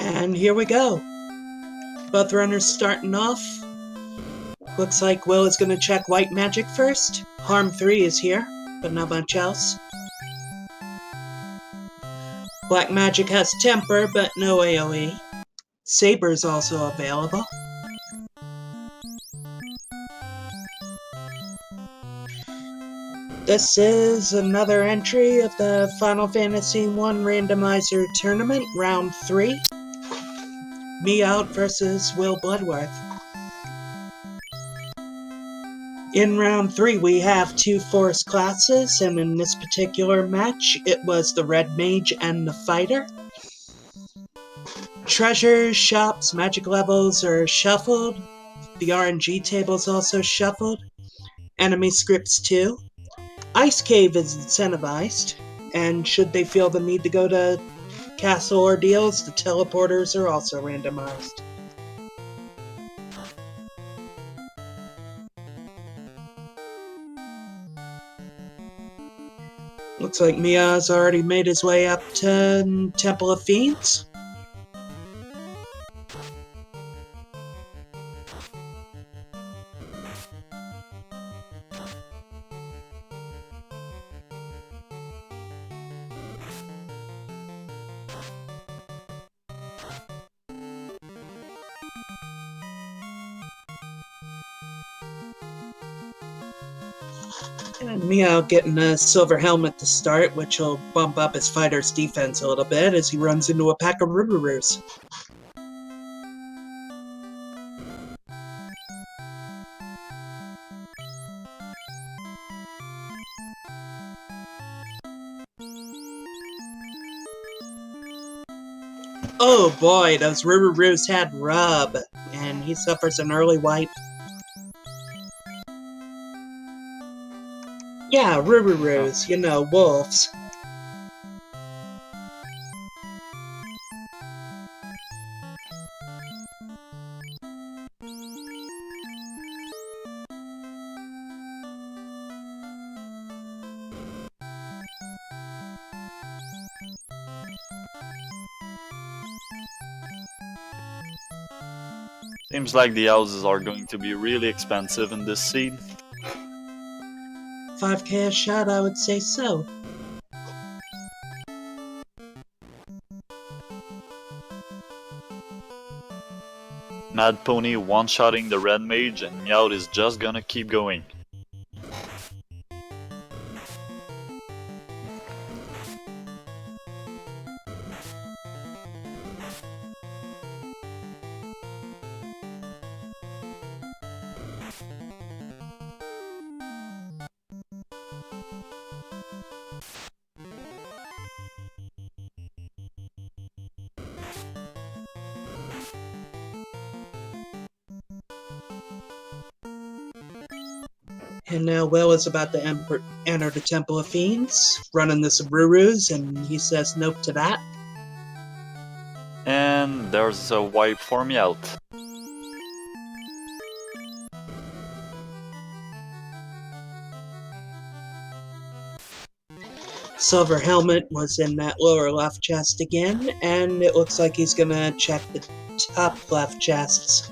And here we go. Both runners starting off. Looks like Will is going to check white magic first. Harm 3 is here, but not much else. Black magic has temper, but no AoE. Saber is also available. This is another entry of the Final Fantasy I Randomizer Tournament, Round 3. Miaut versus WillBloodworth. In Round 3 we have 2 force classes, and in this particular match it was the Red Mage and the Fighter. Treasures, shops, magic levels are shuffled. The RNG table is also shuffled. Enemy scripts too. Ice Cave is incentivized, and should they feel the need to go to castle ordeals, the teleporters are also randomized. Looks like Mia's already made his way up to Temple of Fiends. And Miaut getting a silver helmet to start, which will bump up his fighter's defense a little bit as he runs into a pack of Rubaroos. Oh boy, those Rubaroos had rub, and he suffers an early wipe. Yeah, Rubaroos, you know, wolves. Seems like the houses are going to be really expensive in this seed. 5k a shot, I would say so. Mad Pony one-shotting the Red Mage, and Miaut is just gonna keep going. And now Will is about to enter the Temple of Fiends, running the Rubaroos, and he says nope to that. And there's a wipe for Miaut. Silver helmet was in that lower left chest again, and it looks like he's gonna check the top left chests.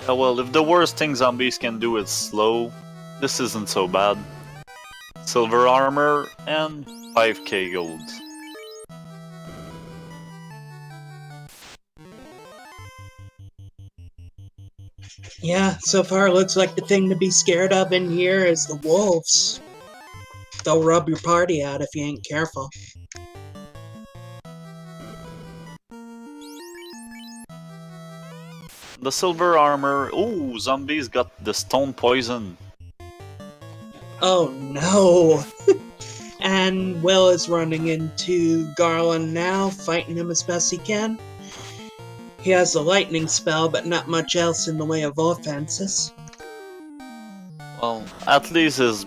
Yeah, well, if the worst thing zombies can do is slow, this isn't so bad. Silver armor and 5k gold. Yeah, so far it looks like the thing to be scared of in here is the wolves. They'll rub your party out if you ain't careful. The silver armor. Ooh, zombies got the stone poison. Oh no! And Will is running into Garland now, fighting him as best he can. He has a lightning spell, but not much else in the way of offenses. Well, at least his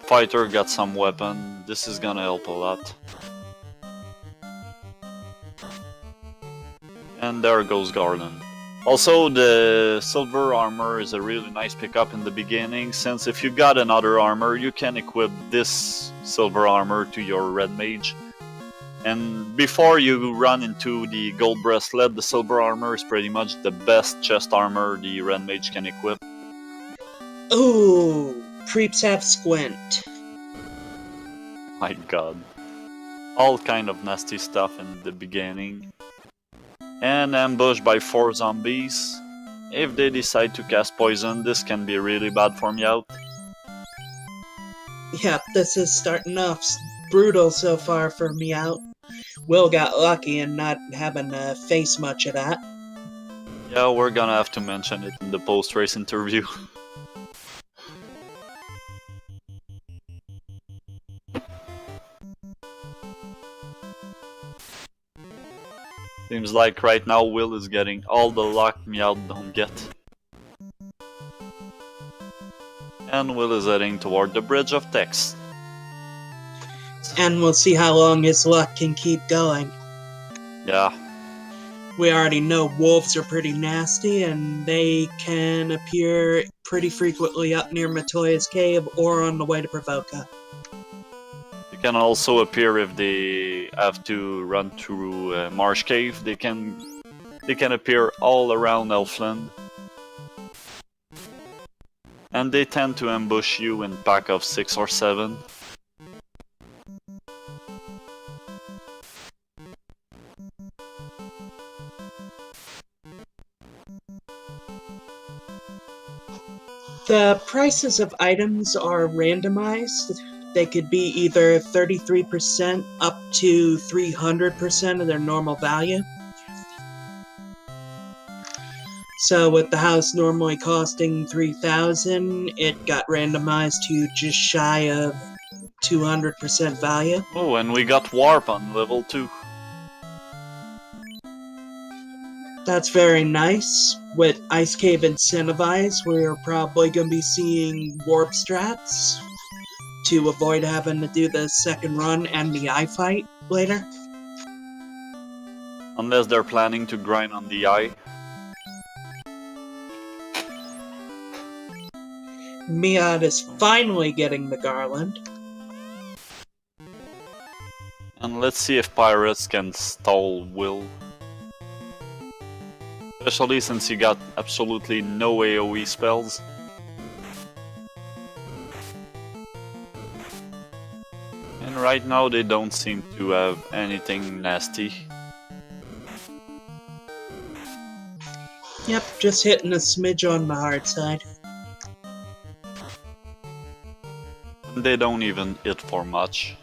fighter got some weapon. This is gonna help a lot. And there goes Garland. Also, the silver armor is a really nice pickup in the beginning, since if you got another armor, you can equip this silver armor to your red mage. And before you run into the gold bracelet, the silver armor is pretty much the best chest armor the Red Mage can equip. Ooh, creeps have squint. My god. All kind of nasty stuff in the beginning. And ambushed by 4 zombies. If they decide to cast poison, this can be really bad for Miaut. Yep, this is starting off brutal so far for Miaut. Will got lucky in not having to face much of that. Yeah, we're gonna have to mention it in the post-race interview. Seems like right now Will is getting all the luck Miaut don't get. And Will is heading toward the Bridge of Tex. And we'll see how long his luck can keep going. Yeah. We already know wolves are pretty nasty, and they can appear pretty frequently up near Matoya's cave or on the way to Provoca. They can also appear if they have to run through Marsh Cave. They can appear all around Elfland. And they tend to ambush you in pack of 6 or 7. The prices of items are randomized. They could be either 33% up to 300% of their normal value. So with the house normally costing 3,000, it got randomized to just shy of 200% value. Oh, and we got Warp on level 2. That's very nice. With Ice Cave incentivized, we're probably going to be seeing warp strats to avoid having to do the second run and the eye fight later. Unless they're planning to grind on the eye. Miaut is finally getting the garland. And let's see if pirates can stall Will. Especially since you got absolutely no AoE spells. And right now they don't seem to have anything nasty. Yep, just hitting a smidge on the hard side. They don't even hit for much.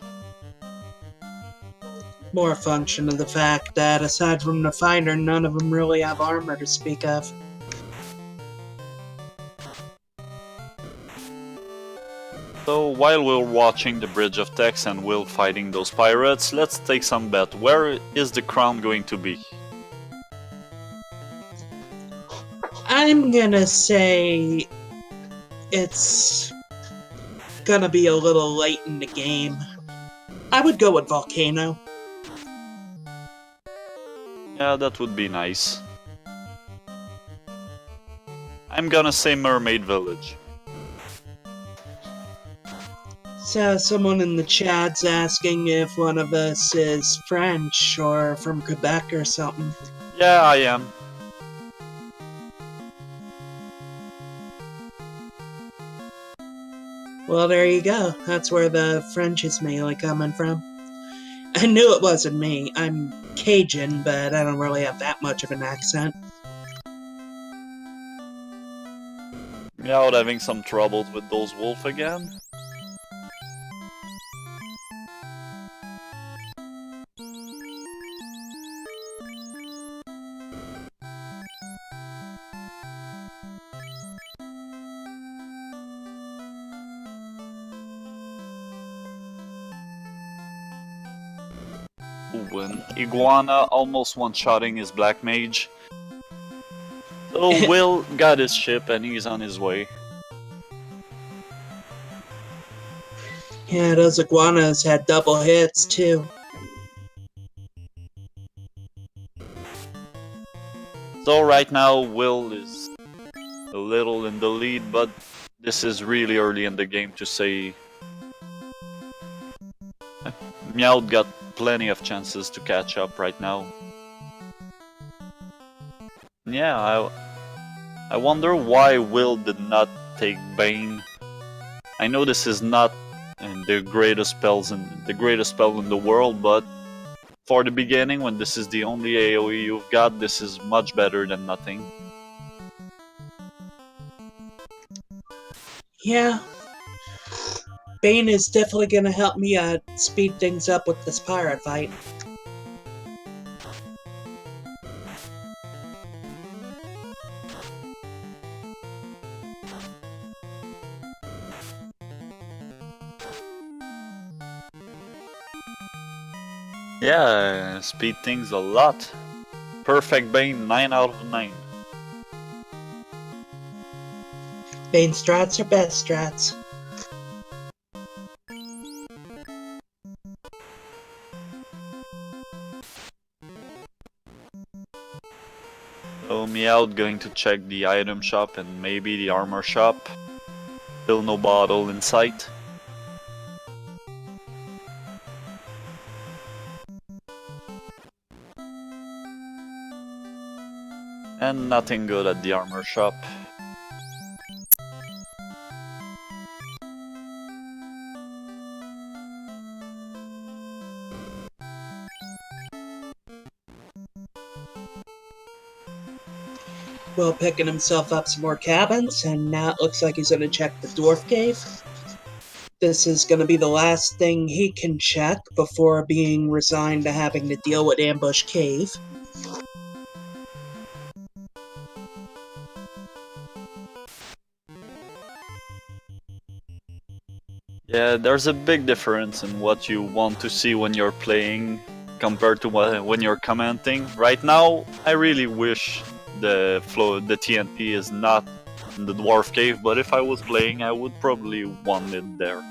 More a function of the fact that, aside from the fighter, none of them really have armor to speak of. So while we're watching the Bridge of Tex and Will fighting those pirates, let's take some bet. Where is the crown going to be? I'm gonna say it's gonna be a little late in the game. I would go with Volcano. Yeah, that would be nice. I'm gonna say Mermaid Village. So someone in the chat's asking if one of us is French or from Quebec or something. Yeah, I am. Well, there you go. That's where the French is mainly coming from. I knew it wasn't me. I'm Cajun, but I don't really have that much of an accent. Miaut having some troubles with those wolves again. Ooh, and Iguana almost one-shotting his Black Mage. So Will got his ship and he's on his way. Yeah, those iguanas had double hits, too. So right now Will is a little in the lead, but this is really early in the game to say. Miaut got plenty of chances to catch up right now. Yeah, I wonder why Will did not take Bane. I know this is not the greatest spell in the world, but for the beginning, when this is the only AoE you've got, this is much better than nothing. Yeah. Bane is definitely gonna help me speed things up with this pirate fight. Yeah, speed things a lot. Perfect Bane, 9 out of 9. Bane strats are best strats. So Miaut going to check the item shop and maybe the armor shop. Still no bottle in sight. And nothing good at the armor shop. Will picking himself up some more cabins, and now it looks like he's gonna check the dwarf cave. This is gonna be the last thing he can check before being resigned to having to deal with Ambush Cave. Yeah, there's a big difference in what you want to see when you're playing compared to when you're commenting. Right now, I really wish the TNT is not in the dwarf cave, but if I was playing, I would probably want it there.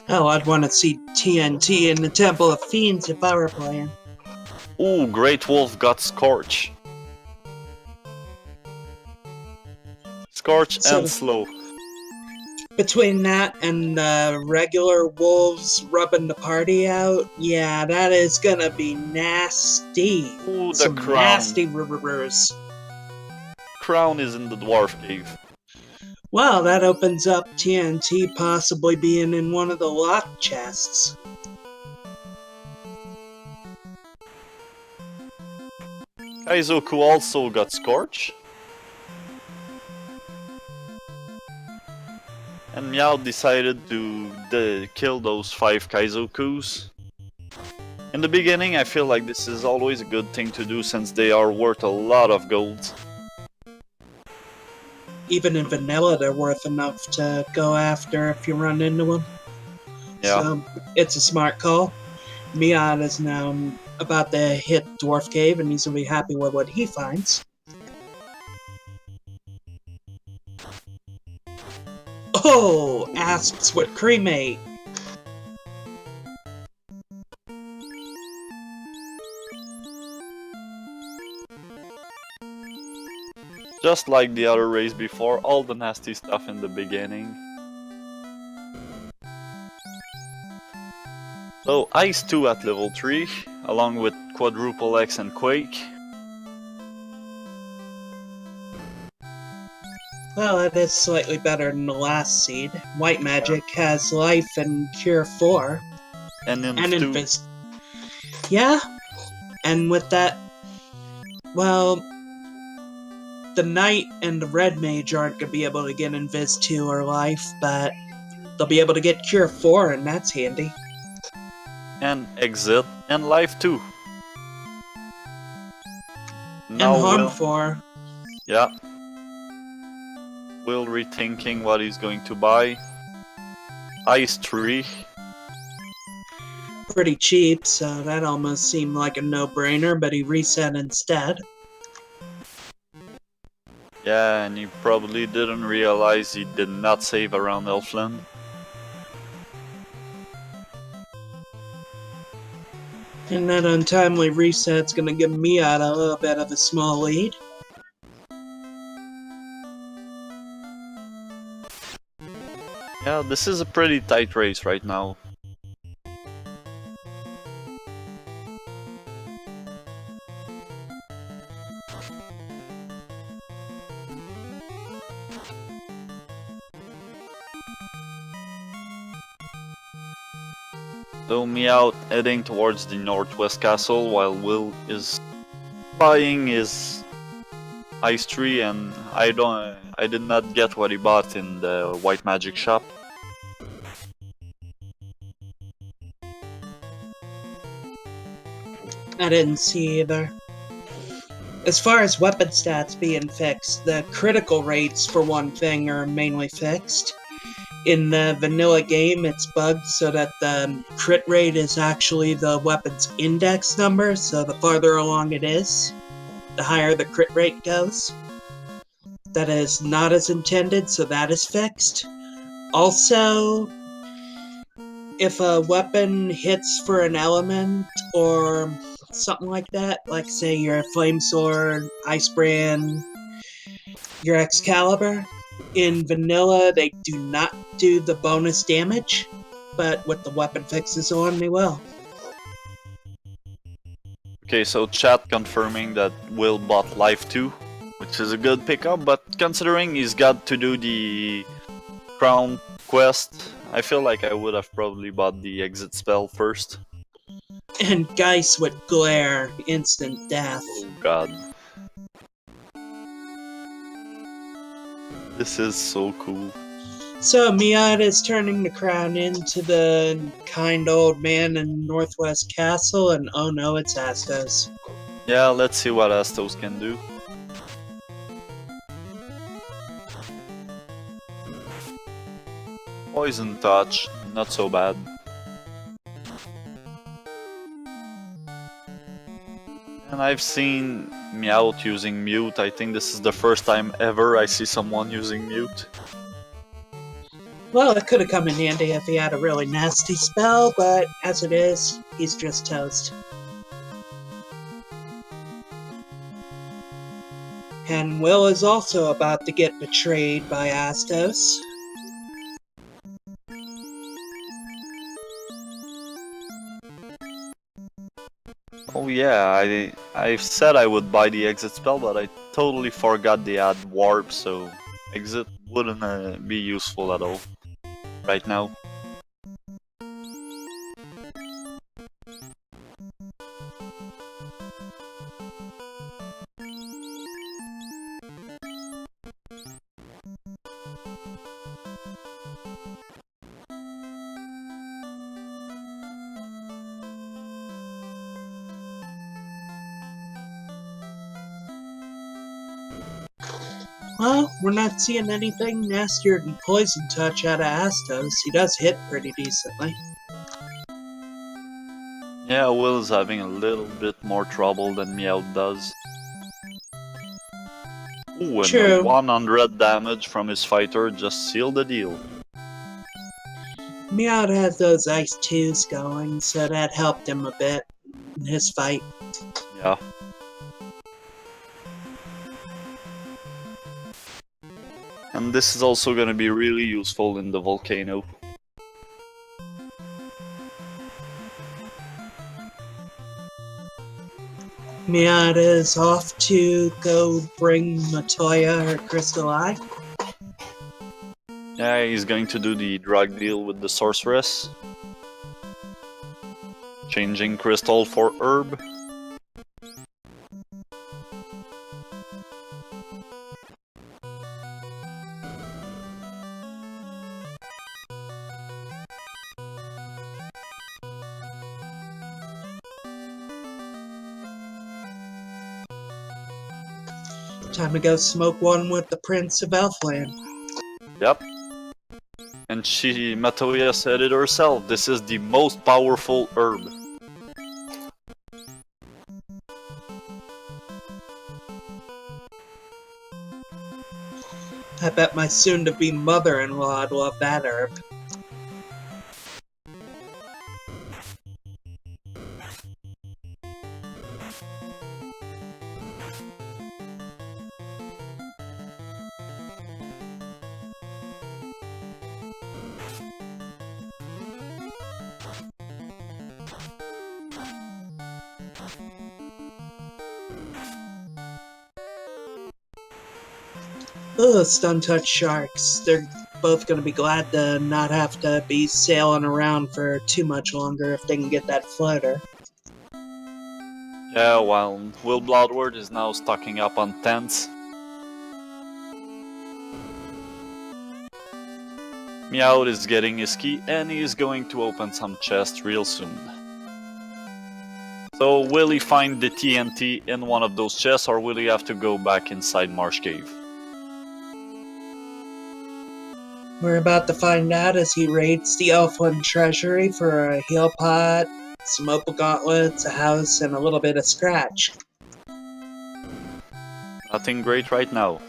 Oh, I'd want to see TNT in the Temple of Fiends if I were playing. Ooh, Great Wolf got Scorch. Scorch and Slow. Between that and regular wolves rubbing the party out, yeah, that is gonna be nasty. Ooh, the Some crown. nasty rivers. Crown is in the dwarf cave. Well, that opens up TNT possibly being in one of the locked chests. Kaizoku also got Scorch. And Miaut decided to kill those 5 Kaizokus. In the beginning, I feel like this is always a good thing to do since they are worth a lot of gold. Even in vanilla, they're worth enough to go after if you run into them. Yeah. So, it's a smart call. Miaut is now about to hit Dwarf Cave, and he's going to be happy with what he finds. Oh! Asps with cremate! Just like the other race before, all the nasty stuff in the beginning. So Ice 2 at level 3, along with Quadruple X and Quake. Well, it is slightly better than the last seed. White Magic has Life and Cure 4. And And Inf 2. Yeah, and with that, well, the Knight and the Red Mage aren't going to be able to get Invis 2 or Life, but they'll be able to get Cure 4, and that's handy. And Exit and Life 2. Now and Harm 4. Yeah. Will rethinking what he's going to buy. Ice 3. Pretty cheap, so that almost seemed like a no-brainer, but he reset instead. Yeah, and he probably didn't realize he did not save around Elfland. And that untimely reset's gonna give Miaut a little bit of a small lead. Yeah, this is a pretty tight race right now. So Miaut heading towards the northwest castle while Will is buying his ice tree, and I did not get what he bought in the white magic shop. I didn't see either. As far as weapon stats being fixed, the critical rates, for one thing, are mainly fixed. In the vanilla game, it's bugged so that the crit rate is actually the weapon's index number, so the farther along it is, the higher the crit rate goes. That is not as intended, so that is fixed. Also, if a weapon hits for an element or something like that, like say your flame sword, ice brand, your Excalibur, in vanilla they do not do the bonus damage, but with the weapon fixes on they will. Okay, so chat confirming that Will bought Life 2, which is a good pickup, but considering he's got to do the crown quest, I feel like I would have probably bought the exit spell first. And Geist with Glare, instant death. Oh god. This is so cool. So Miaut is turning the crown into the kind old man in Northwest Castle, and oh no, it's Astos. Yeah, let's see what Astos can do. Poison touch, not so bad. And I've seen Miaut using Mute. I think this is the first time ever I see someone using Mute. Well, it could have come in handy if he had a really nasty spell, but as it is, he's just toast. And Will is also about to get betrayed by Astos. Oh yeah, I said I would buy the exit spell, but I totally forgot they had warp, so exit wouldn't be useful at all right now. Well, we're not seeing anything nastier than Poison Touch out of Astos. He does hit pretty decently. Yeah, Will's having a little bit more trouble than Miaut does. Ooh, and True. 100 damage from his fighter just sealed the deal. Miaut has those Ice 2s going, so that helped him a bit in his fight. Yeah. And this is also gonna be really useful in the volcano. Miaut is off to go bring Matoya her crystal eye. Yeah, he's going to do the drug deal with the sorceress. Changing crystal for herb. Time to go smoke one with the Prince of Elfland. Yep. And Matoya said it herself, this is the most powerful herb. I bet my soon-to-be mother-in-law would love that herb. Ugh, stun touch sharks. They're both going to be glad to not have to be sailing around for too much longer if they can get that floater. Yeah, while WillBloodworth is now stocking up on tents. Miaut is getting his key and he is going to open some chests real soon. So will he find the TNT in one of those chests or will he have to go back inside Marsh Cave? We're about to find out as he raids the Elfland treasury for a heal pot, some opal gauntlets, a house, and a little bit of scratch. Nothing great right now.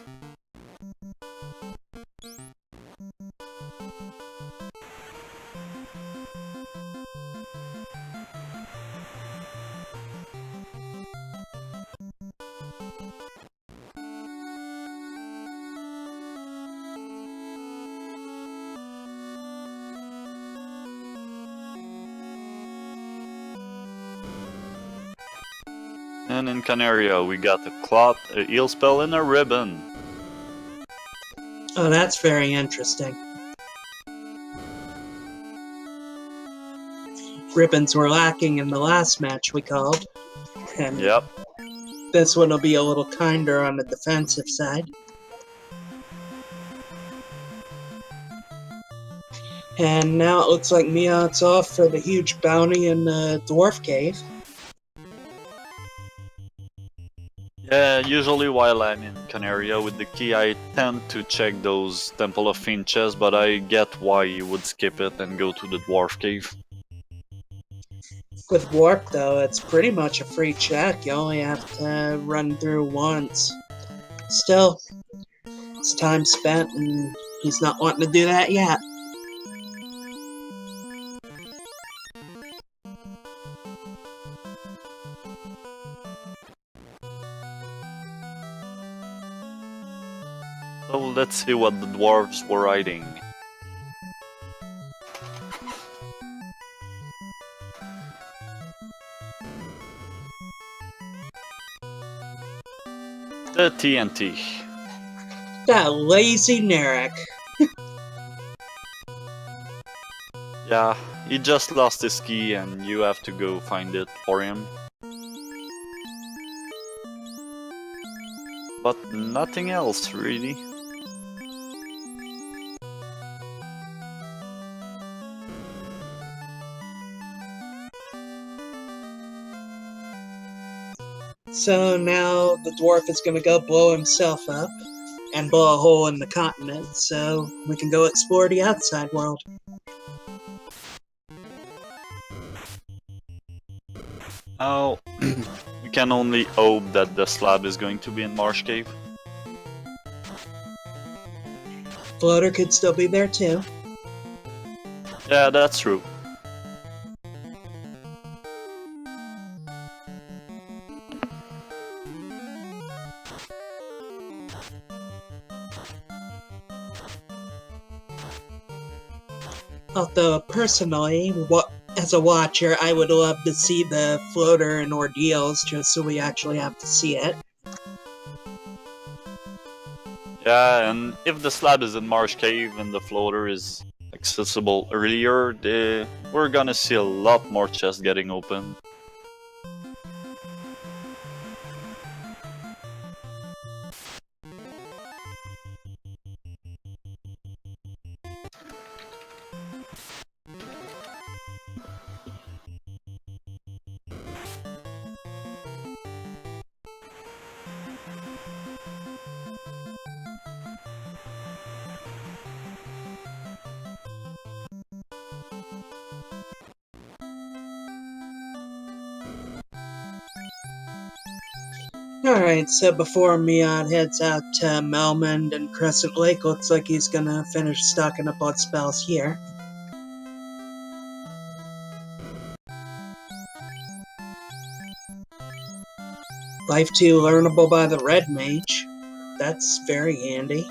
And in Canaria we got a cloth, a heal spell, and a ribbon. Oh, that's very interesting. Ribbons were lacking in the last match we called, and Yep. this one will be a little kinder on the defensive side. And now it looks like Miaut's off for the huge bounty in the Dwarf Cave. Yeah, usually while I'm in Canaria with the key I tend to check those Temple of Fiend chests, but I get why you would skip it and go to the Dwarf Cave. With Warp, though, it's pretty much a free check. You only have to run through once. Still, it's time spent, and he's not wanting to do that yet. So let's see what the dwarves were riding. The TNT. That lazy Narek. Yeah, he just lost his key and you have to go find it for him. But nothing else, really. So now the dwarf is going to go blow himself up and blow a hole in the continent so we can go explore the outside world. Now, we can only hope that the slab is going to be in Marsh Cave. Floater could still be there too. Yeah, that's true. Although personally, as a watcher, I would love to see the floater and ordeals just so we actually have to see it. Yeah, and if the slab is in Marsh Cave and the floater is accessible earlier, we're gonna see a lot more chests getting open. Alright, so before Miaut heads out to Melmond and Crescent Lake, looks like he's gonna finish stocking up on spells here. Life 2 learnable by the Red Mage. That's very handy.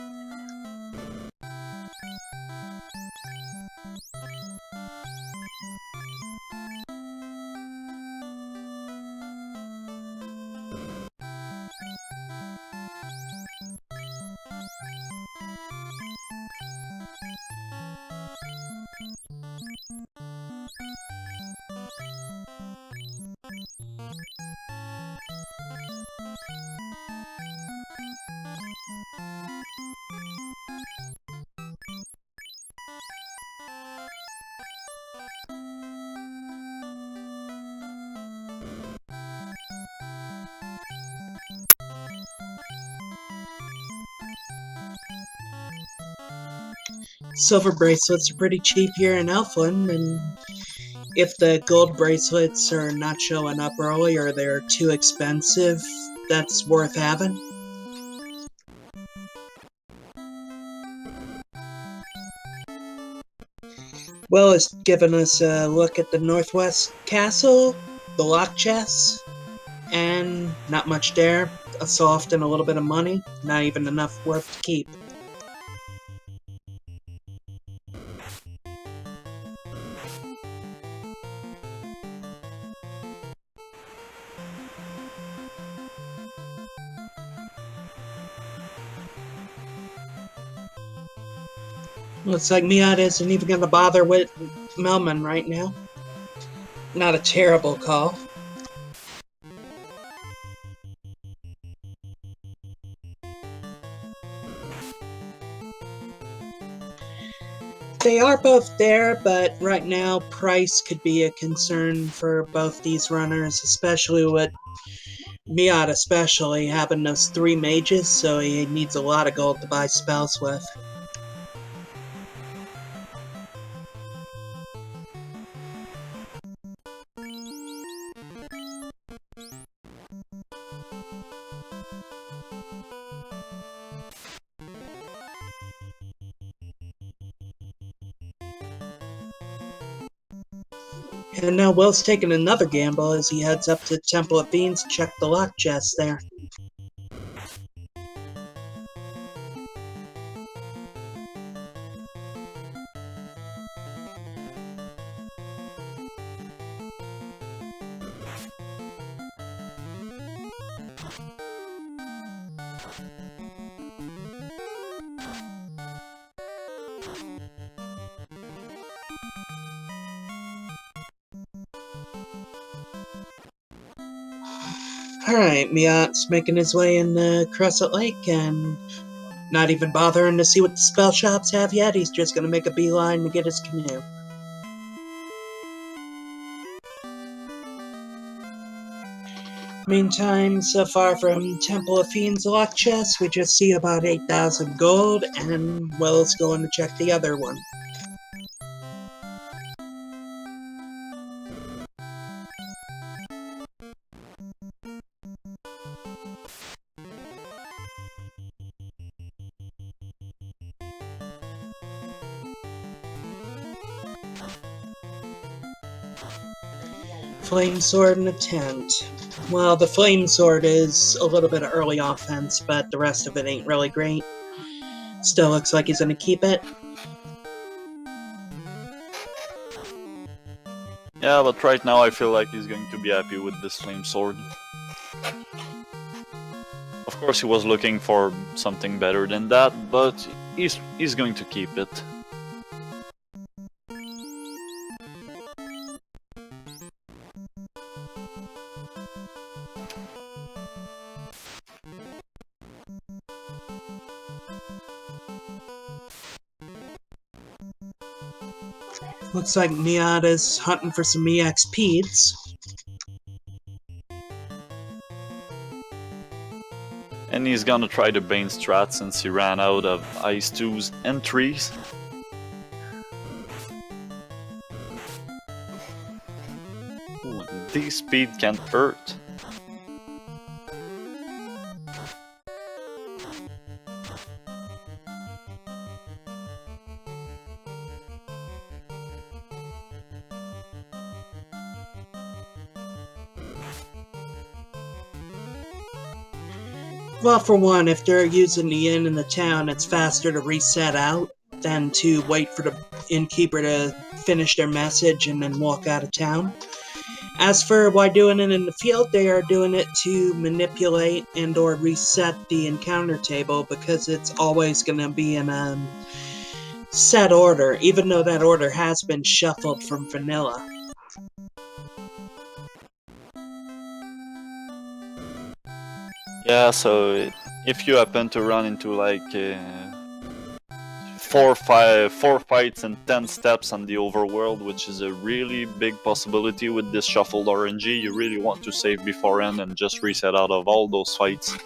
Silver bracelets are pretty cheap here in Elfland, and if the gold bracelets are not showing up early or they're too expensive, that's worth having. Will has given us a look at the Northwest Castle, the lock chests, and not much there. A soft and a little bit of money, not even enough worth to keep. Looks like Miaut isn't even going to bother with Melman right now. Not a terrible call. They are both there, but right now price could be a concern for both these runners, especially with Miaut especially having those 3 mages, so he needs a lot of gold to buy spells with. And now Will's taking another gamble as he heads up to Temple of Fiends to check the lock chest there. Alright, Miaut's making his way in the Crescent Lake and not even bothering to see what the spell shops have yet. He's just going to make a beeline to get his canoe. Meantime, so far from Temple of Fiends lock chest, we just see about 8,000 gold, and Will's going to check the other one. Flame Sword and a tent. Well, the Flame Sword is a little bit of early offense, but the rest of it ain't really great. Still looks like he's gonna keep it. Yeah, but right now I feel like he's going to be happy with this flame sword. Of course he was looking for something better than that, but he's going to keep it. Looks like Miaut is hunting for some EXPs. And he's gonna try the Bane strat since he ran out of Ice 2s and 3s. Ooh, these speed can't hurt. Well, for one, if they're using the inn in the town, it's faster to reset out than to wait for the innkeeper to finish their message and then walk out of town. As for why doing it in the field, they are doing it to manipulate and or reset the encounter table because it's always going to be in a set order, even though that order has been shuffled from vanilla. Yeah, so if you happen to run into like 4 fights and 10 steps on the overworld, which is a really big possibility with this shuffled RNG, you really want to save beforehand and just reset out of all those fights.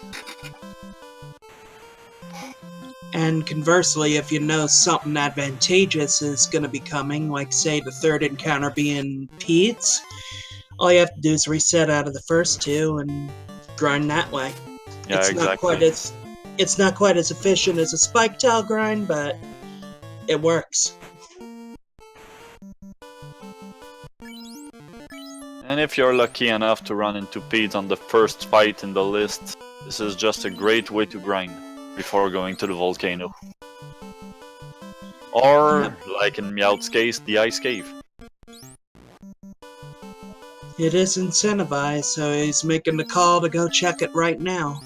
And conversely, if you know something advantageous is going to be coming, like say the third encounter being Peds, all you have to do is reset out of the first two and grind that way. Yeah, It's not quite as efficient as a spike tile grind, but it works. And if you're lucky enough to run into Peds on the first fight in the list, this is just a great way to grind before going to the volcano. Or, like in Miaut's case, the ice cave. It is incentivized, so he's making the call to go check it right now.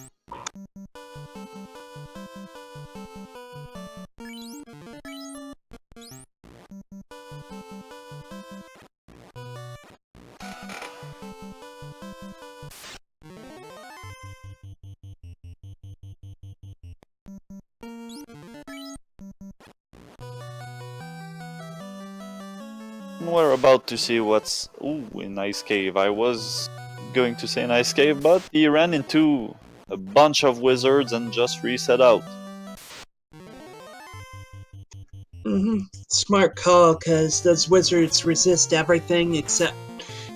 We're about to see what's in Ice Cave. I was going to say an Ice Cave, but he ran into a bunch of wizards and just reset out. Smart call, because those wizards resist everything except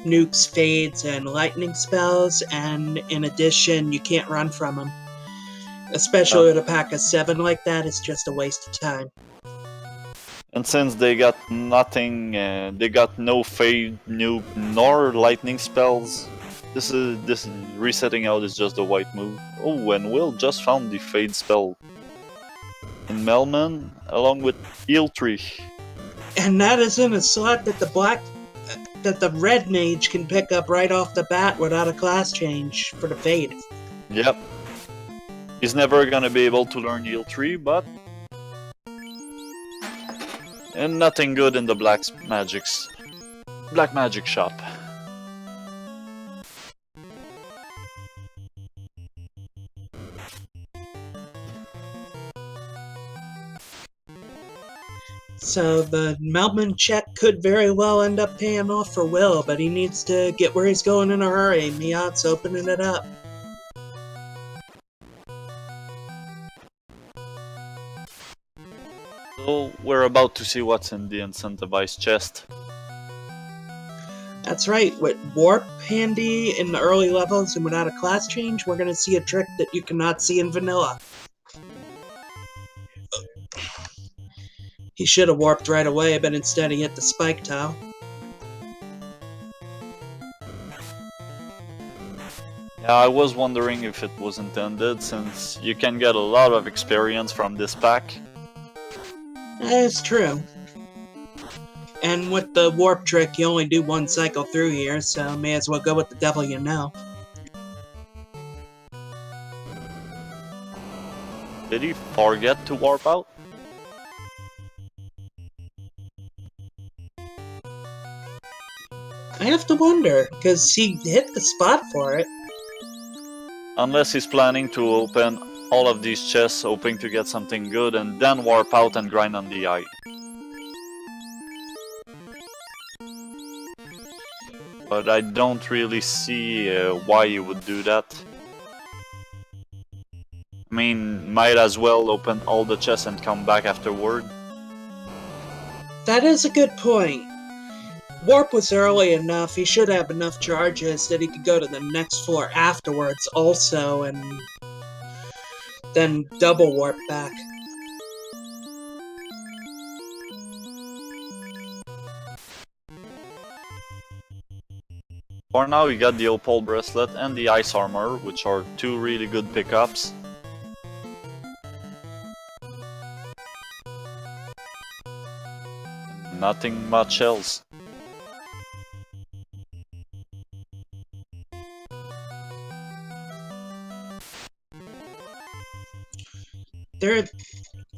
nukes, fades, and lightning spells, and in addition, you can't run from them. Especially with a pack of 7 like that, it's just a waste of time. And since they got nothing, they got no fade, nuke, nor lightning spells, this resetting out is just a white move. Oh, and Will just found the fade spell in Melman, along with Eel Tree. And that is in a slot that the red mage can pick up right off the bat without a class change for the fade. Yep. He's never gonna be able to learn Eel Tree, but... And nothing good in the black magic shop. So the Melman check could very well end up paying off for Will, but he needs to get where he's going in a hurry. Miaut's opening it up. So we're about to see what's in the incentivized chest. That's right, with Warp handy in the early levels and without a class change, we're going to see a trick that you cannot see in vanilla. He should have warped right away, but instead he hit the spike tile. Yeah, I was wondering if it was intended, since you can get a lot of experience from this pack. It's true. And with the warp trick, you only do one cycle through here, so may as well go with the devil you know. Did he forget to warp out? I have to wonder, because he hit the spot for it. Unless he's planning to open all of these chests hoping to get something good and then warp out and grind on the eye. But I don't really see why he would do that. I mean, might as well open all the chests and come back afterward. That is a good point. Warp was early enough, he should have enough charges that he could go to the next floor afterwards also and then double warp back. For now, we got the Opal Bracelet and the Ice Armor, which are two really good pickups. Nothing much else.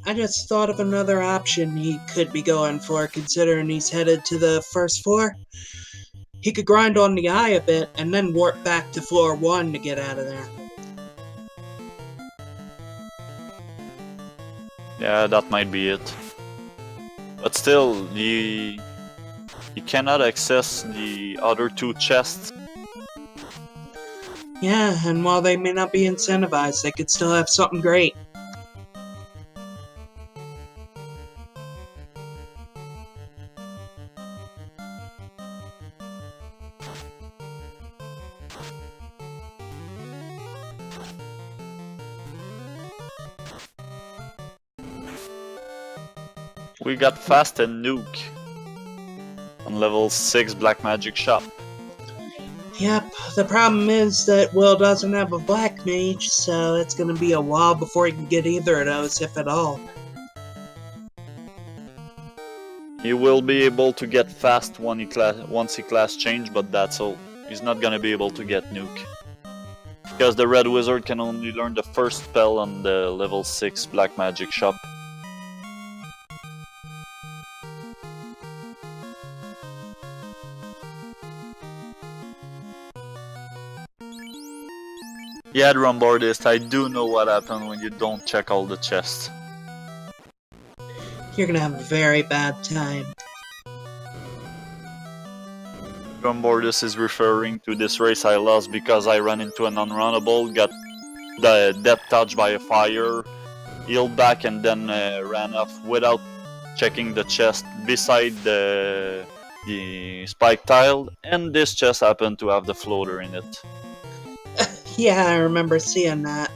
I just thought of another option he could be going for, considering he's headed to the first floor. He could grind on the eye a bit, and then warp back to floor 1 to get out of there. Yeah, that might be it. But still, you cannot access the other two chests. Yeah, and while they may not be incentivized, they could still have something great. We got Fast and Nuke on level 6 Black Magic Shop. Yep, the problem is that Will doesn't have a black mage, so it's gonna be a while before he can get either of those, if at all. He will be able to get Fast once he class change, but that's all. He's not gonna be able to get Nuke. Because the Red Wizard can only learn the first spell on the level 6 Black Magic Shop. Yeah, Drumbardist, I do know what happened when you don't check all the chests. You're gonna have a very bad time. Drumbardist is referring to this race I lost because I ran into an unrunnable, got the death touched by a fire, healed back and then ran off without checking the chest beside the spike tile, and this chest happened to have the floater in it. Yeah, I remember seeing that.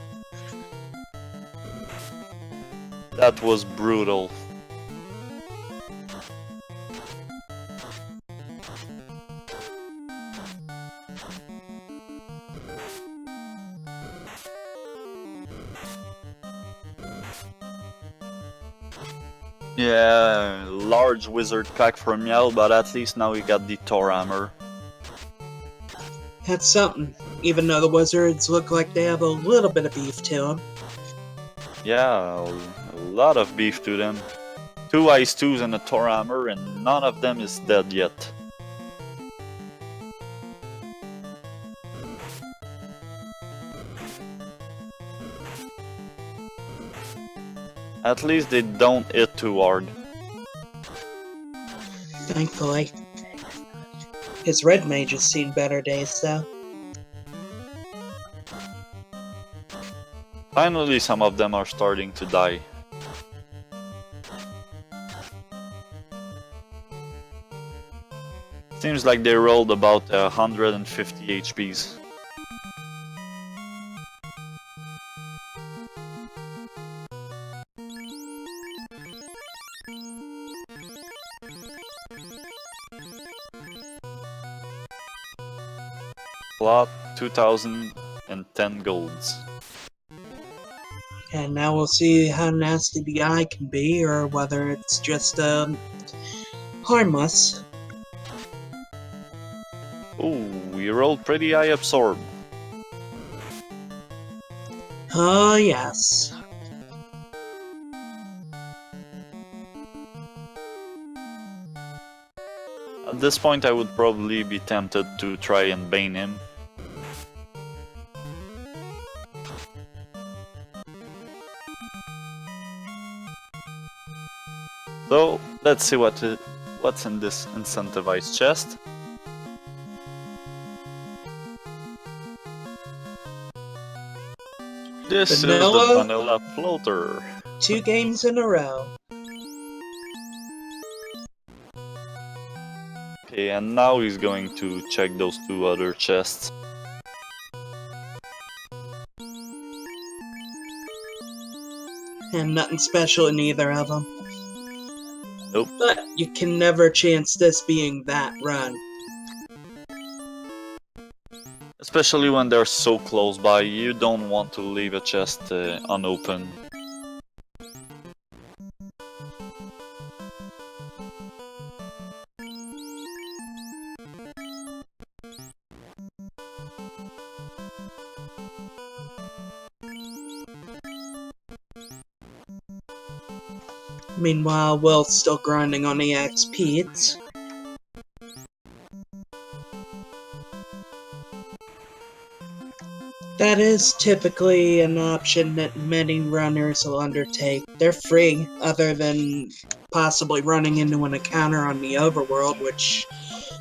That was brutal. Yeah, large wizard pack from Miaut, but at least now we got the Thor hammer. That's something, even though the wizards look like they have a little bit of beef to them. Yeah, a lot of beef to them. 2 ice 2s and a Thor hammer, and none of them is dead yet. At least they don't hit too hard. Thankfully. His red mage has seen better days, though. Finally, some of them are starting to die. Seems like they rolled about 150 HPs. Plot 2010 golds. And now we'll see how nasty the eye can be, or whether it's just, harmless. Ooh, we rolled pretty high absorb. Oh, yes. At this point I would probably be tempted to try and bane him. So, let's see what's in this incentivized chest. This is the vanilla floater. 2 games in a row. Okay, and now he's going to check those 2 other chests. And nothing special in either of them. Nope. But you can never chance this being that run. Especially when they're so close by, you don't want to leave a chest unopened. Meanwhile, Will's still grinding on the XPs. That is typically an option that many runners will undertake. They're free, other than possibly running into an encounter on the overworld, which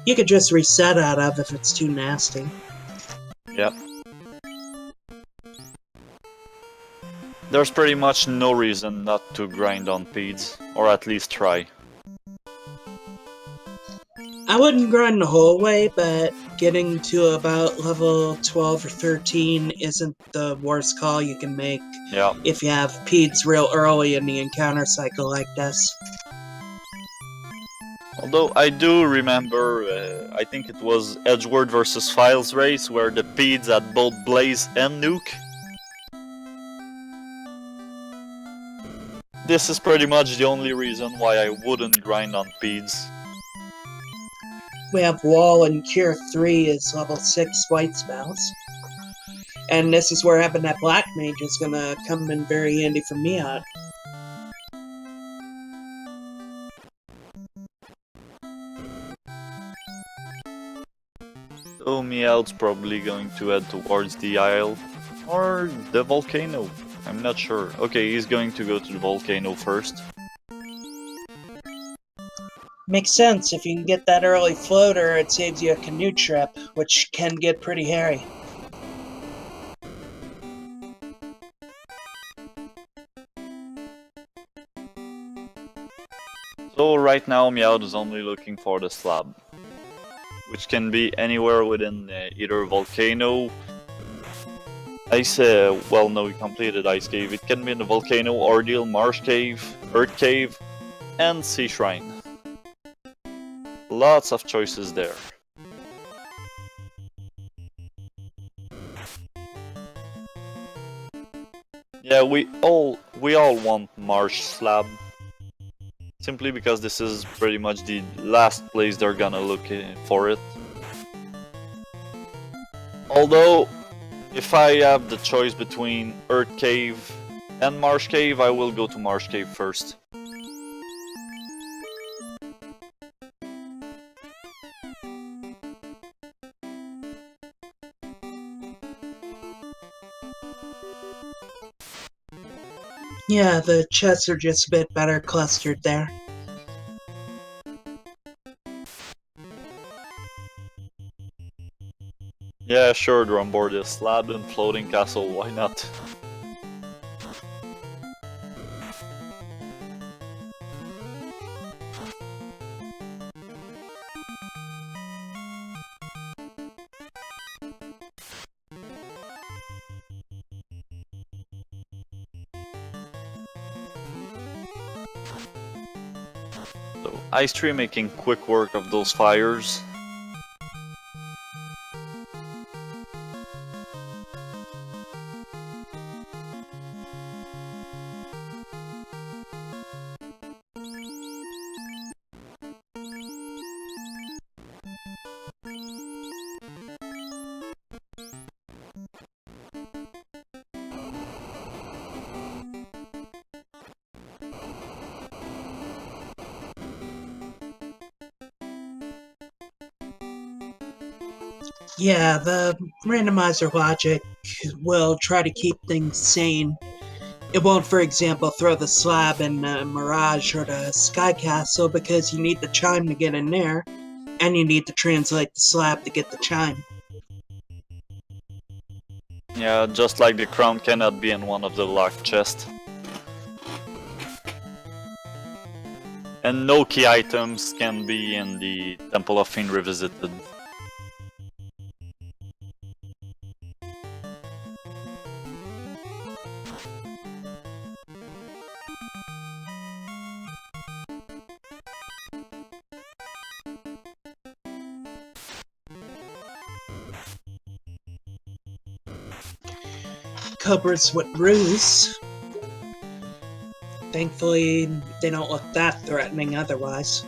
you could just reset out of if it's too nasty. Yep. There's pretty much no reason not to grind on peds, or at least try. I wouldn't grind the whole way, but getting to about level 12 or 13 isn't the worst call you can make Yeah. if you have Peds real early in the encounter cycle like this. Although I do remember, I think it was Edgeworth versus Files race where the Peds had both Blaze and Nuke. This is pretty much the only reason why I wouldn't grind on Peds. We have Wall and Cure 3 is level 6 white spells. And this is where having that Black Mage is gonna come in very handy for Miaut. So Miaut's probably going to head towards the Isle or the volcano. I'm not sure. Okay, he's going to go to the volcano first. Makes sense. If you can get that early floater, it saves you a canoe trip, which can get pretty hairy. So right now Miaut is only looking for the slab, which can be anywhere within either volcano, ice, well no, we completed ice cave. It can be in the volcano, ordeal, marsh cave, earth cave, and sea shrine. Lots of choices there. Yeah, we all want marsh slab. Simply because this is pretty much the last place they're gonna look for it. Although, if I have the choice between Earth Cave and Marsh Cave, I will go to Marsh Cave first. Yeah, the chests are just a bit better clustered there. Yeah, sure, they're on board a slab and floating castle, why not? So, Ice Tree making quick work of those fires. Yeah, the randomizer logic will try to keep things sane. It won't, for example, throw the slab in Mirage or the Sky Castle because you need the chime to get in there, and you need to translate the slab to get the chime. Yeah, just like the crown cannot be in one of the locked chests. And no key items can be in the Temple of Fiend Revisited. Cobras with ruse. Thankfully, they don't look that threatening otherwise.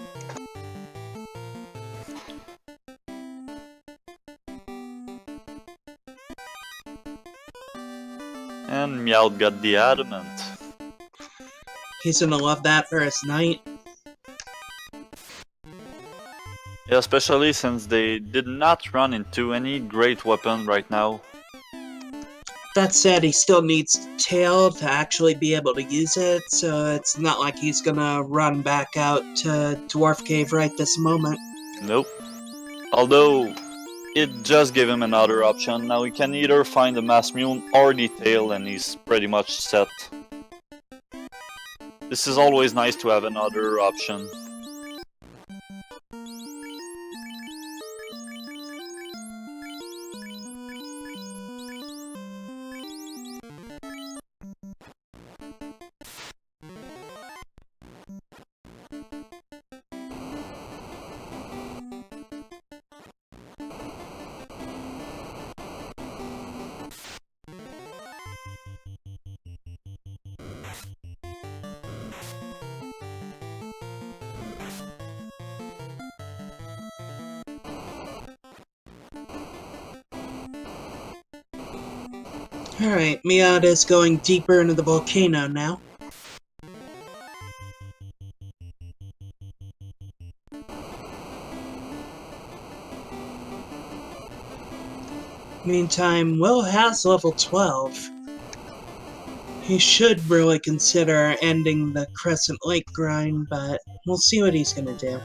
And Miaut got the adamant. He's gonna love that for his knight. Yeah, especially since they did not run into any great weapon right now. That said, he still needs tail to actually be able to use it, so it's not like he's gonna run back out to Dwarf Cave right this moment. Nope. Although, it just gave him another option. Now he can either find the Mass Mune or the tail and he's pretty much set. This is always nice to have another option. Alright, Miaut is going deeper into the volcano now. Meantime, Will has level 12. He should really consider ending the Crescent Lake grind, but we'll see what he's gonna do.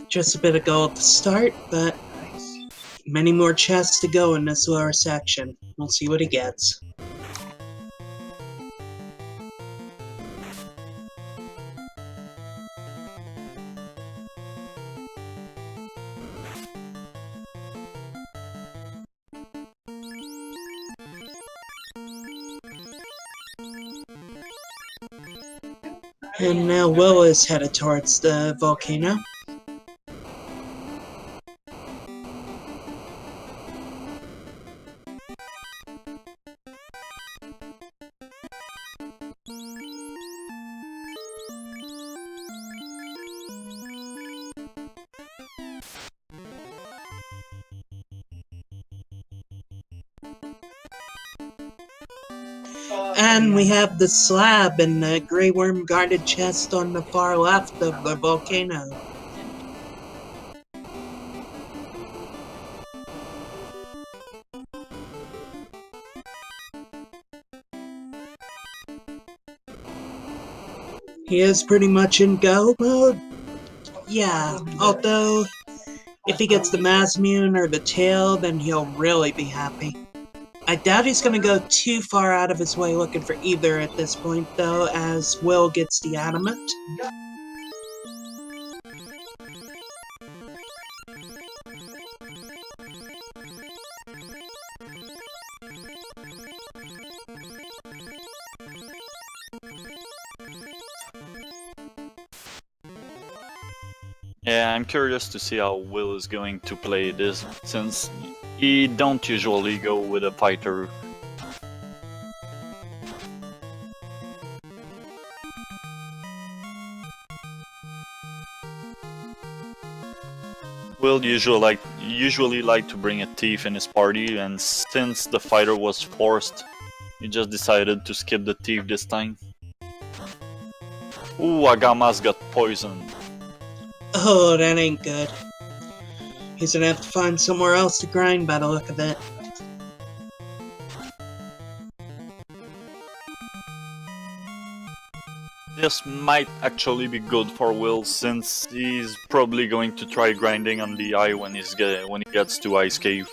Just a bit of gold at the start, but many more chests to go in this lower section. We'll see what he gets. And now Will is headed towards the volcano. And we have the slab and the Grey Worm guarded chest on the far left of the volcano. He is pretty much in go mode. Yeah, although if he gets the Masmune or the tail, then he'll really be happy. I doubt he's going to go too far out of his way looking for either at this point, though, as Will gets the adamant. Yeah, I'm curious to see how Will is going to play this, since he don't usually go with a fighter. Will usually like to bring a thief in his party, and since the fighter was forced, he just decided to skip the thief this time. Ooh, Agama's got poisoned. Oh, that ain't good. He's gonna have to find somewhere else to grind by the look of it. This might actually be good for Will, since he's probably going to try grinding on the eye when he gets to Ice Cave.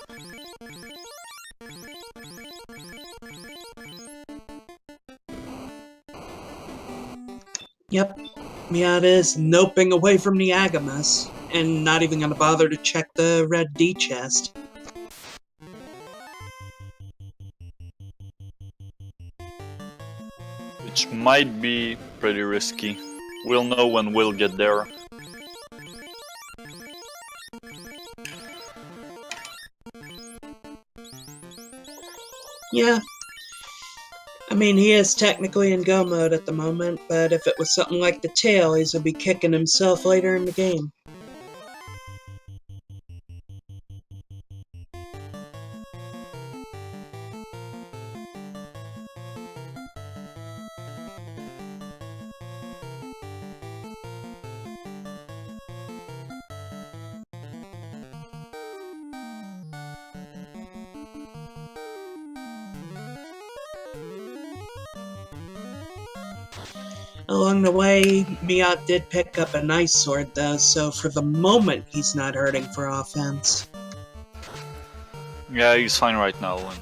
Yep, Miaut is noping away from the Agamas, and not even gonna bother to check the red D chest. Which might be pretty risky. We'll know when we'll get there. Yeah. I mean, he is technically in go mode at the moment, but if it was something like the tail, he's gonna be kicking himself later in the game. Along the way, Miaut did pick up a nice sword though, so for the moment he's not hurting for offense. Yeah, he's fine right now. And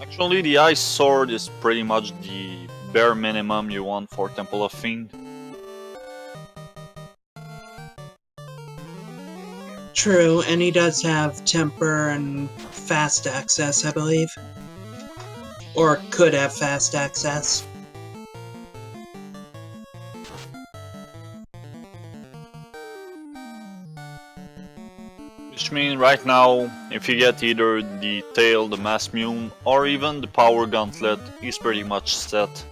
actually, the Ice Sword is pretty much the bare minimum you want for Temple of Fiend. True, and he does have temper and fast access, I believe. Or could have fast access. Which means right now, if you get either the tail, the mass Miaut, or even the power gauntlet, he's pretty much set.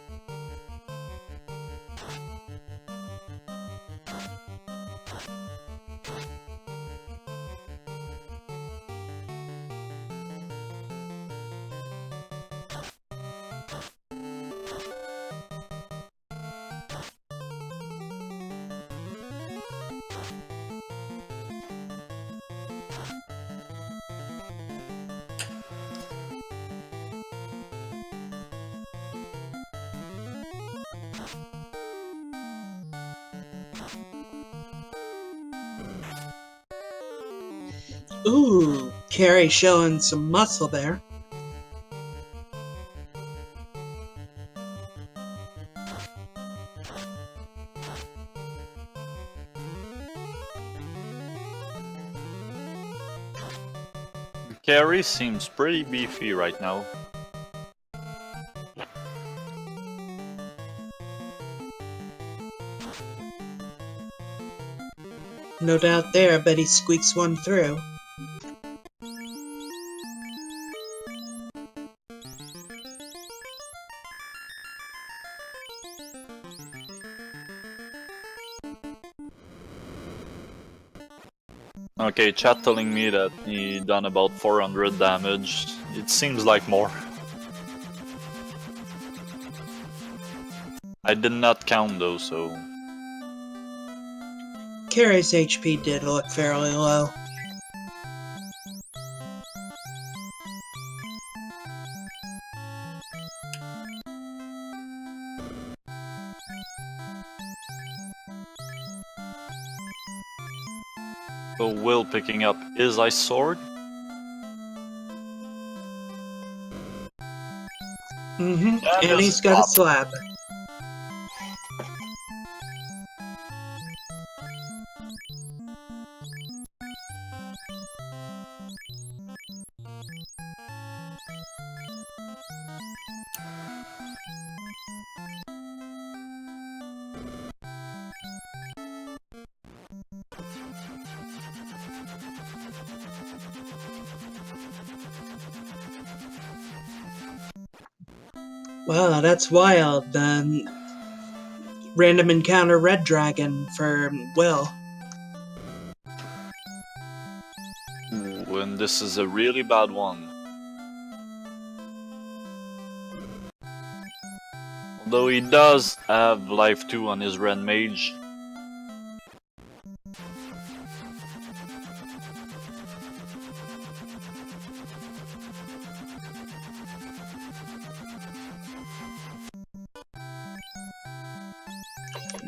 Ooh, Carrie showing some muscle there. Carrie seems pretty beefy right now. No doubt there, but he squeaks one through. Okay, chat telling me that he done about 400 damage. It seems like more. I did not count though, so... Carrie's HP did look fairly low. So Will picking up his ice sword. And he's got a slab. Wow, that's wild. Random encounter red dragon for Will. When this is a really bad one. Although he does have life 2 on his red mage.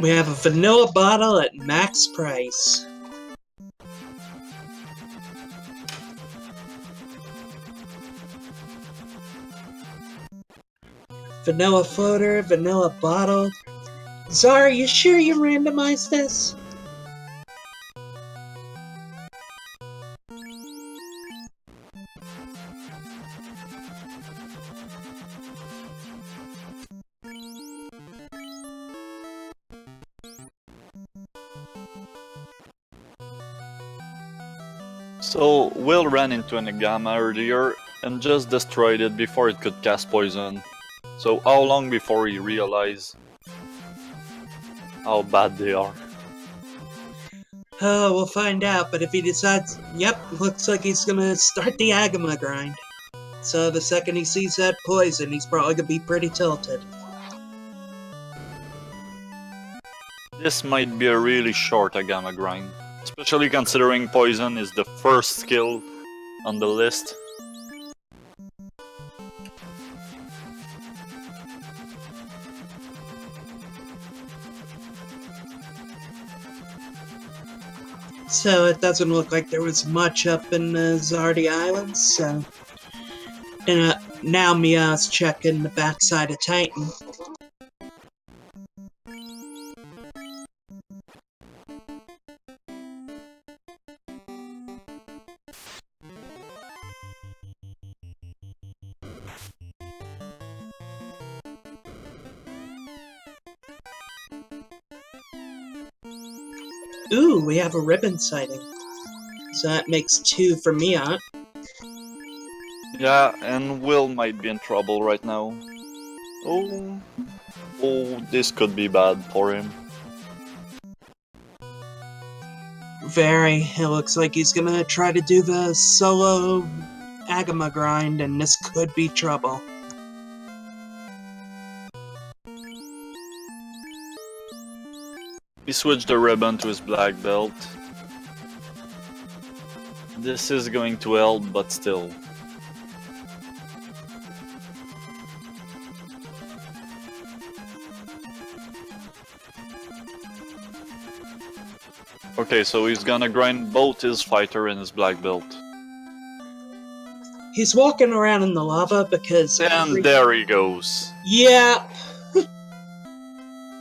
We have a vanilla bottle at max price. Vanilla floater, vanilla bottle. Zara, you sure you randomized this? So Will ran into an Agama earlier and just destroyed it before it could cast poison. So how long before he realized how bad they are? Oh, we'll find out, but if he decides, yep, looks like he's gonna start the Agama grind. So the second he sees that poison, he's probably gonna be pretty tilted. This might be a really short Agama grind, especially considering poison is the first skill on the list. So it doesn't look like there was much up in the Zardi Islands, so... And now Miaut's checking the backside of Titan. Ooh, we have a ribbon sighting. So that makes 2 for Miaut. Yeah, and Will might be in trouble right now. Oh, this could be bad for him. Very. It looks like he's gonna try to do the solo Agama grind, and this could be trouble. He switched the ribbon to his black belt. This is going to help, but still. Okay, so he's gonna grind both his fighter and his black belt. He's walking around in the lava because... And there he goes. Yeah!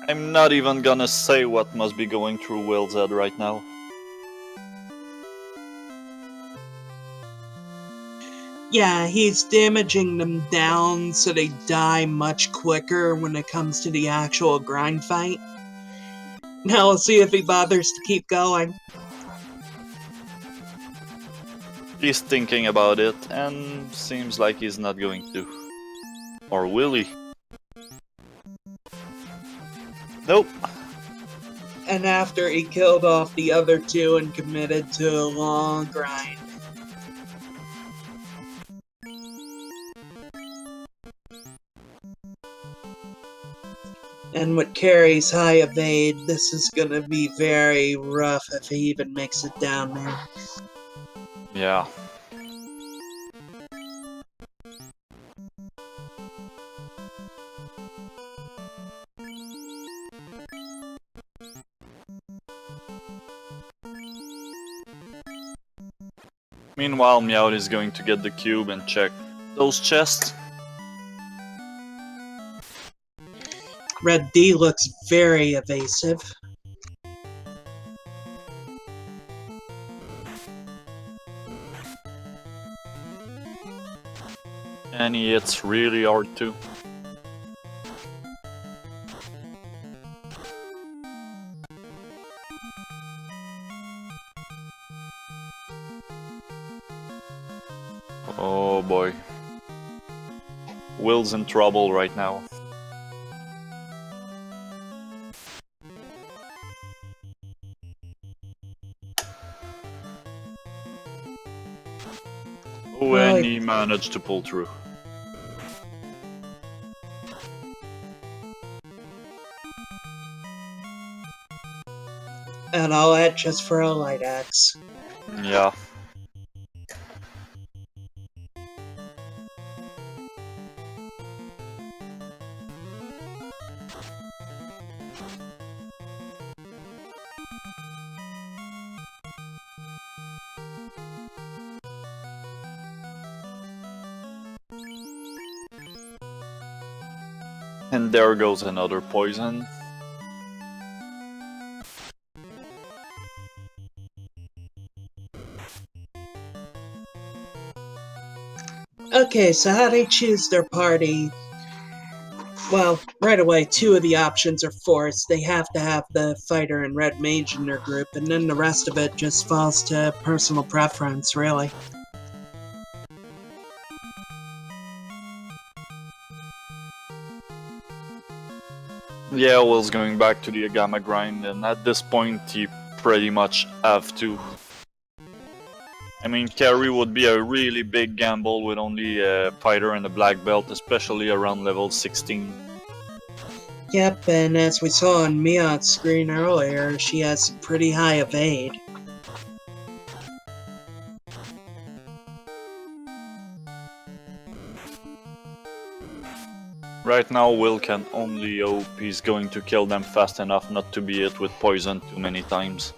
I'm not even gonna say what must be going through Will's head right now. Yeah, he's damaging them down so they die much quicker when it comes to the actual grind fight. Now we'll see if he bothers to keep going. He's thinking about it, and seems like he's not going to. Or will he? Nope. And after he killed off the other 2 and committed to a long grind. And with Carrie's high evade, this is gonna be very rough if he even makes it down there. Yeah. Meanwhile, Miaut is going to get the cube and check those chests. Red D looks very evasive. And he hits really hard too. Oh boy. Will's in trouble right now. Oh, and he managed to pull through. And all that just for a light axe. Yeah. And there goes another poison. Okay, so how they choose their party? Well, right away, 2 of the options are forced. They have to have the fighter and red mage in their group, and then the rest of it just falls to personal preference, really. Yeah, Will's going back to the Agama grind, and at this point he pretty much have to. I mean, carry would be a really big gamble with only a fighter and a black belt, especially around level 16. Yep, and as we saw on Miaut's screen earlier, she has pretty high evade. Right now, Will can only hope he's going to kill them fast enough not to be hit with poison too many times.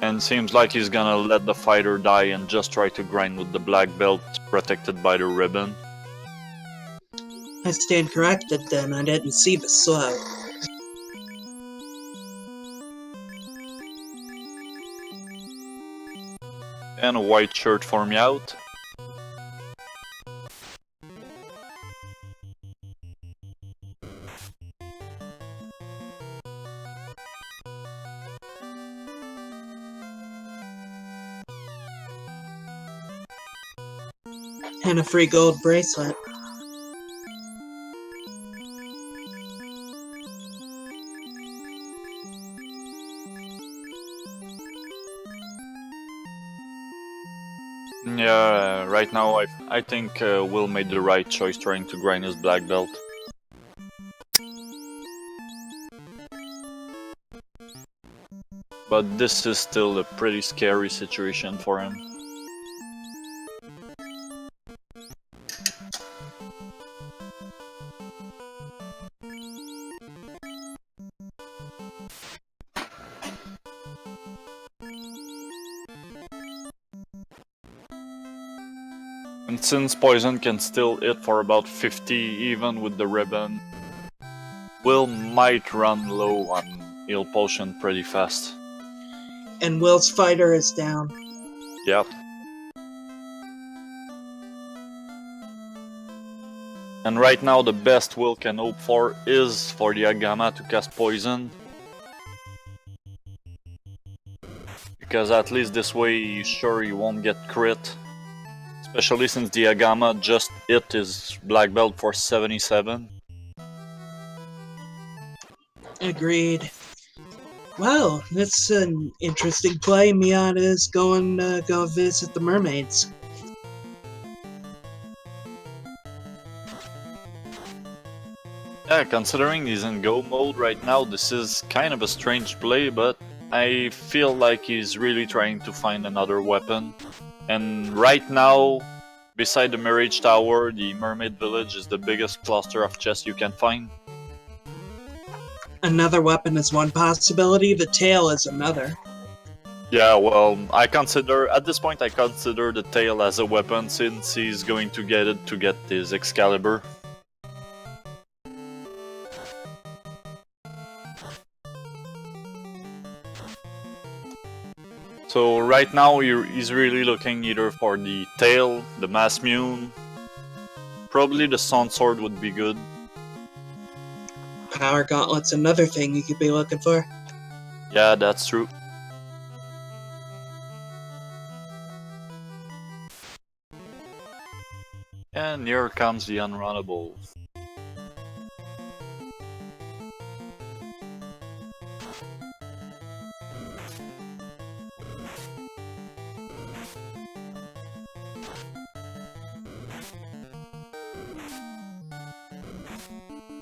And seems like he's gonna let the fighter die and just try to grind with the black belt protected by the ribbon. I stand corrected then, I didn't see the slow. And a white shirt for Miaut. And a free gold bracelet. Yeah, right now I think Will made the right choice trying to grind his black belt. But this is still a pretty scary situation for him. And since poison can still hit for about 50 even with the ribbon, Will might run low on heal potion pretty fast. And Will's fighter is down. Yep. And right now the best Will can hope for is for the Agama to cast poison. Because at least this way he's sure he won't get crit. Especially since the Agama just hit his black belt for 77. Agreed. Wow, that's an interesting play. Miaut is going to go visit the mermaids. Yeah, considering he's in go mode right now, this is kind of a strange play, but I feel like he's really trying to find another weapon. And right now, beside the Mirage Tower, the Mermaid Village is the biggest cluster of chests you can find. Another weapon is one possibility, the tail is another. Yeah, well, at this point I consider the tail as a weapon since he's going to get it to get his Excalibur. So right now he's really looking either for the tail, the Mass Mune, probably the Sun Sword would be good. Power Gauntlet's another thing you could be looking for. Yeah, that's true. And here comes the Unrunnable.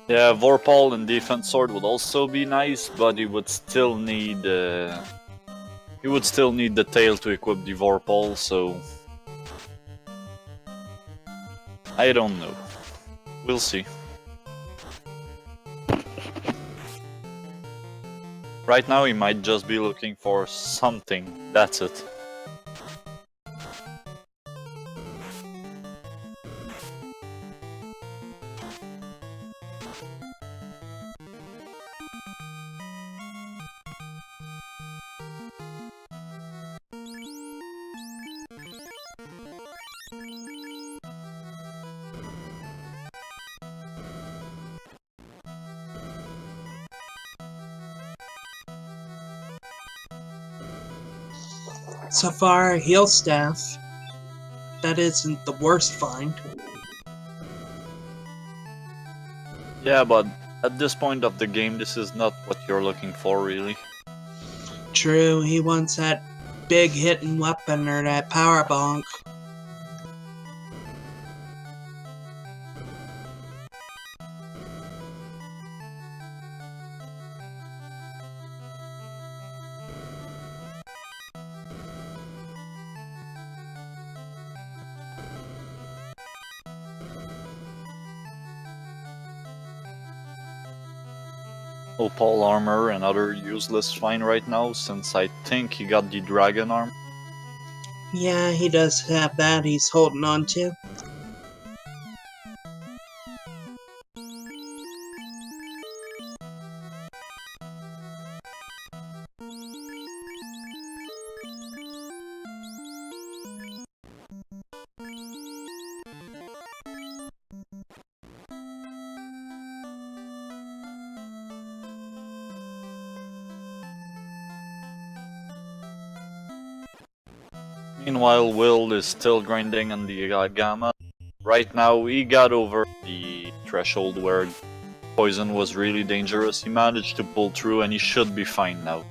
Yeah, Vorpal and Defense Sword would also be nice, but he would still need the tail to equip the Vorpal, so I don't know. We'll see. Right now he might just be looking for something, that's it. So far, Heal Staff. That isn't the worst find. Yeah, but at this point of the game, this is not what you're looking for, really. True, he wants that big hitting weapon or that power bonk. Opal armor and other useless find right now, since I think he got the dragon armor. Yeah, he does have that he's holding on to. Meanwhile, Will is still grinding on the Agama. Right now, he got over the threshold where poison was really dangerous. He managed to pull through and he should be fine now.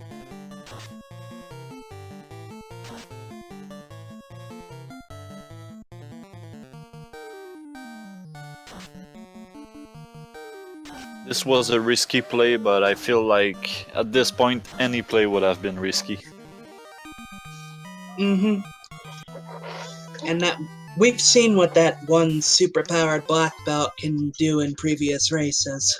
This was a risky play, but I feel like at this point any play would have been risky. And that we've seen what that one superpowered black belt can do in previous races.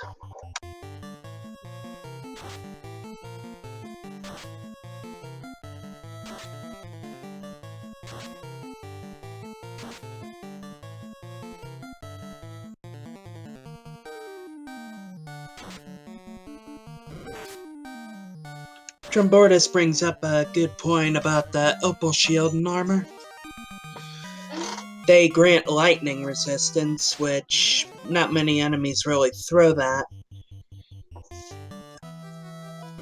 Trombordus brings up a good point about the opal shield and armor. They grant lightning resistance, which not many enemies really throw that.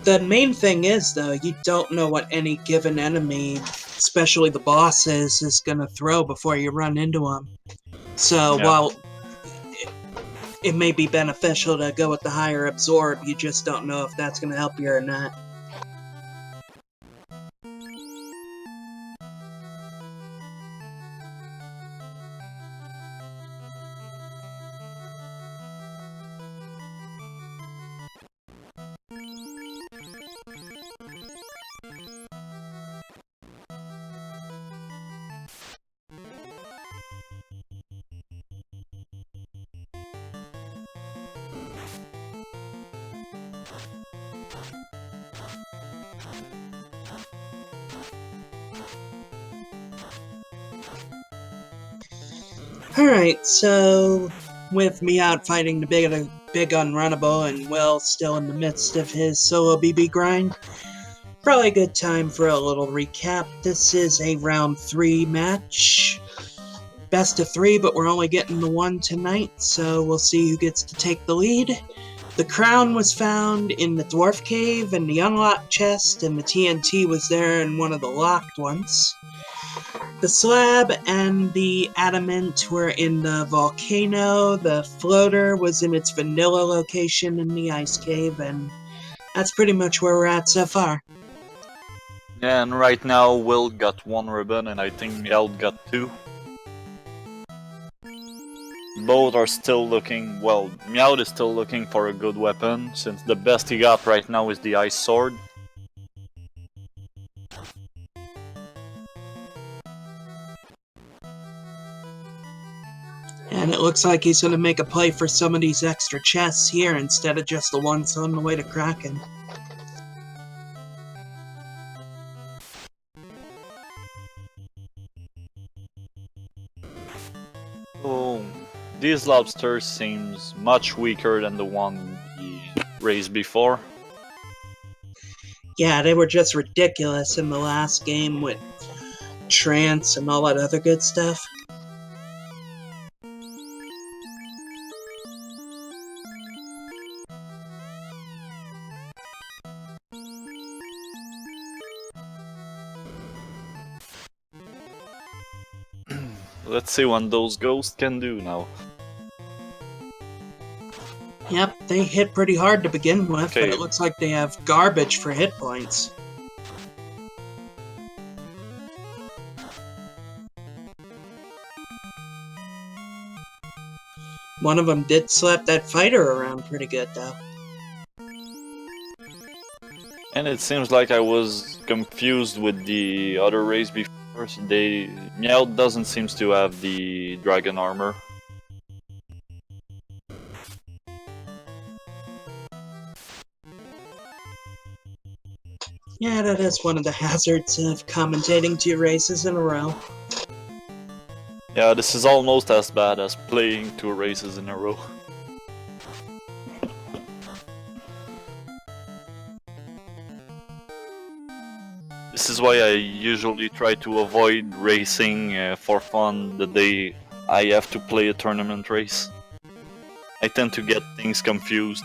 The main thing is, though, you don't know what any given enemy, especially the bosses, is going to throw before you run into them. So while it may be beneficial to go with the higher absorb, you just don't know if that's going to help you or not. Alright, so with Miaut fighting the big unrunnable and Will still in the midst of his solo BB grind, probably a good time for a little recap. This is a round 3 match. Best of 3, but we're only getting the one tonight, so we'll see who gets to take the lead. The crown was found in the dwarf cave and the unlocked chest, and the TNT was there in one of the locked ones. The slab and the adamant were in the volcano. The floater was in its vanilla location in the ice cave, and that's pretty much where we're at so far. Yeah, and right now Will got 1 ribbon and I think Miaut got 2. Both are still looking, well, Miaut is still looking for a good weapon, since the best he got right now is the ice sword. And it looks like he's going to make a play for some of these extra chests here instead of just the ones on the way to Kraken. Oh, these lobsters seems much weaker than the one he raised before. Yeah, they were just ridiculous in the last game with Trance and all that other good stuff. Let's see what those ghosts can do now. Yep, they hit pretty hard to begin with, Okay. but it looks like they have garbage for hit points. One of them did slap that fighter around pretty good, though. And it seems like I was confused with the other race before. Miaut doesn't seem to have the dragon armor. Yeah, that is one of the hazards of commentating 2 races in a row. Yeah, this is almost as bad as playing 2 races in a row. This is why I usually try to avoid racing for fun the day I have to play a tournament race. I tend to get things confused.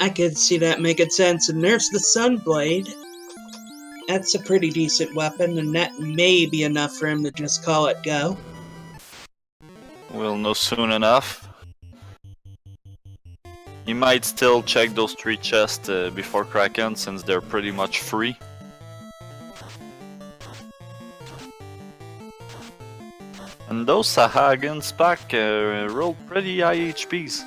I could see that making sense, and there's the Sunblade. That's a pretty decent weapon, and that may be enough for him to just call it go. We'll know soon enough. You might still check those 3 chests before Kraken, since they're pretty much free. And those Sahagins pack roll pretty high HPs.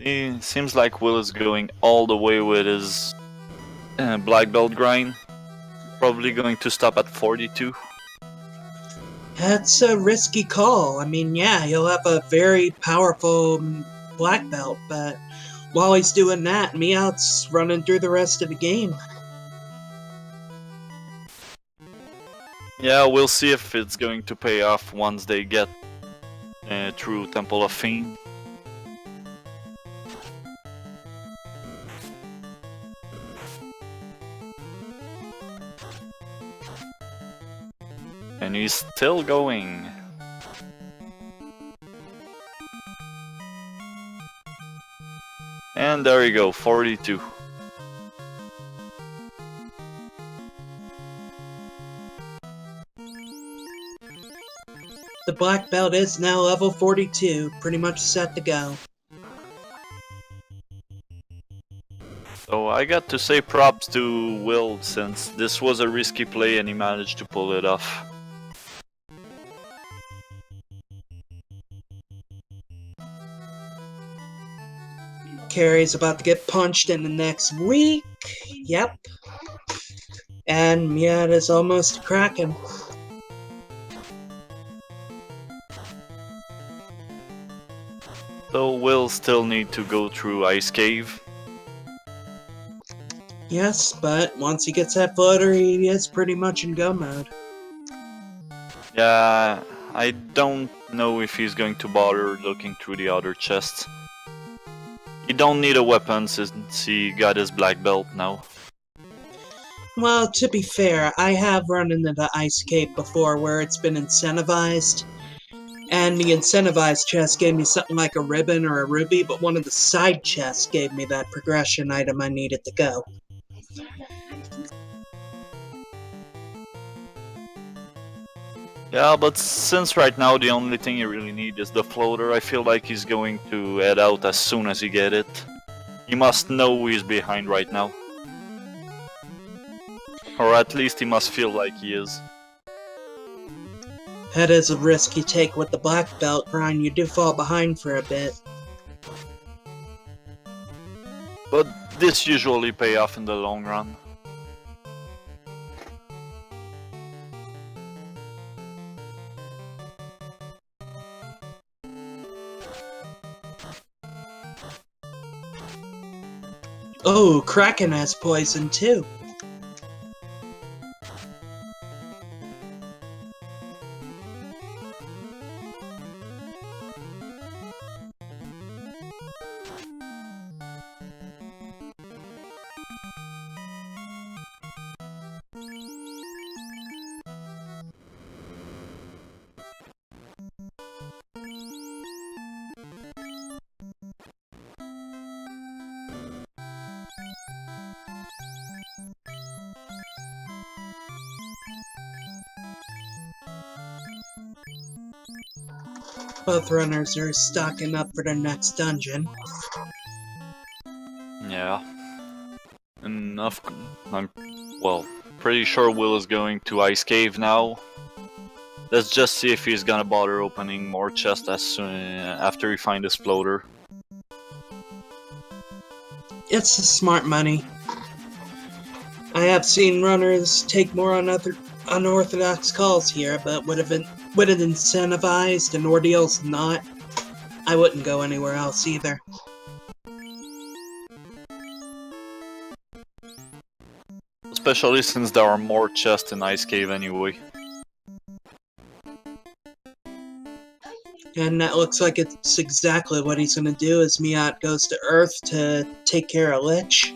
It seems like Will is going all the way with his black belt grind. Probably going to stop at 42. That's a risky call. I mean, yeah, he'll have a very powerful black belt, but while he's doing that, Miaut's running through the rest of the game. Yeah, we'll see if it's going to pay off once they get through Temple of Fiend. And he's still going. And there you go, 42. The black belt is now level 42, pretty much set to go. So I got to say props to Will, since this was a risky play and he managed to pull it off. Carrie's about to get punched in the next week. Yep. And Miaut is almost cracking. So we'll still need to go through Ice Cave. Yes, but once he gets that floater, he is pretty much in go mode. Yeah, I don't know if he's going to bother looking through the other chests. He don't need a weapon since he got his black belt now. Well, to be fair, I have run into the Ice Cave before where it's been incentivized. And the incentivized chest gave me something like a ribbon or a ruby, but one of the side chests gave me that progression item I needed to go. Yeah, but since right now the only thing you really need is the floater, I feel like he's going to head out as soon as he get it. He must know he's behind right now. Or at least he must feel like he is. That is a risk you take with the black belt grind. You do fall behind for a bit. But this usually pay off in the long run. Oh, Kraken has poison too. Both runners are stocking up for their next dungeon. Yeah. I'm, well, pretty sure Will is going to Ice Cave now. Let's just see if he's gonna bother opening more chests as soon after we find his floater. It's the smart money. I have seen runners take more unorthodox calls here, but would it incentivized and ordeals not, I wouldn't go anywhere else either. Especially since there are more chests in Ice Cave anyway. And that looks like it's exactly what he's going to do as Miaut goes to Earth to take care of Lich.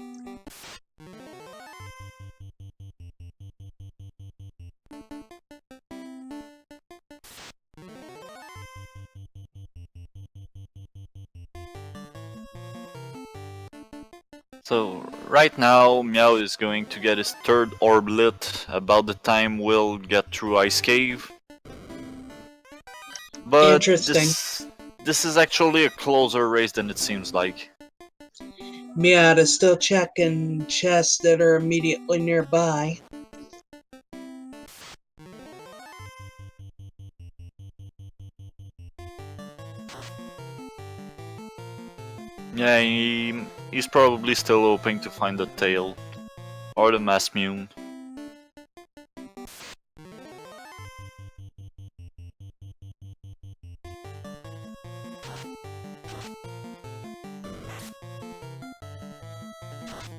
So right now, Miaut is going to get his third orb lit about the time we'll get through Ice Cave. But Interesting. this is actually a closer race than it seems like. Miaut is still checking chests that are immediately nearby. Yeah, he's probably still hoping to find the tail or the mass mune.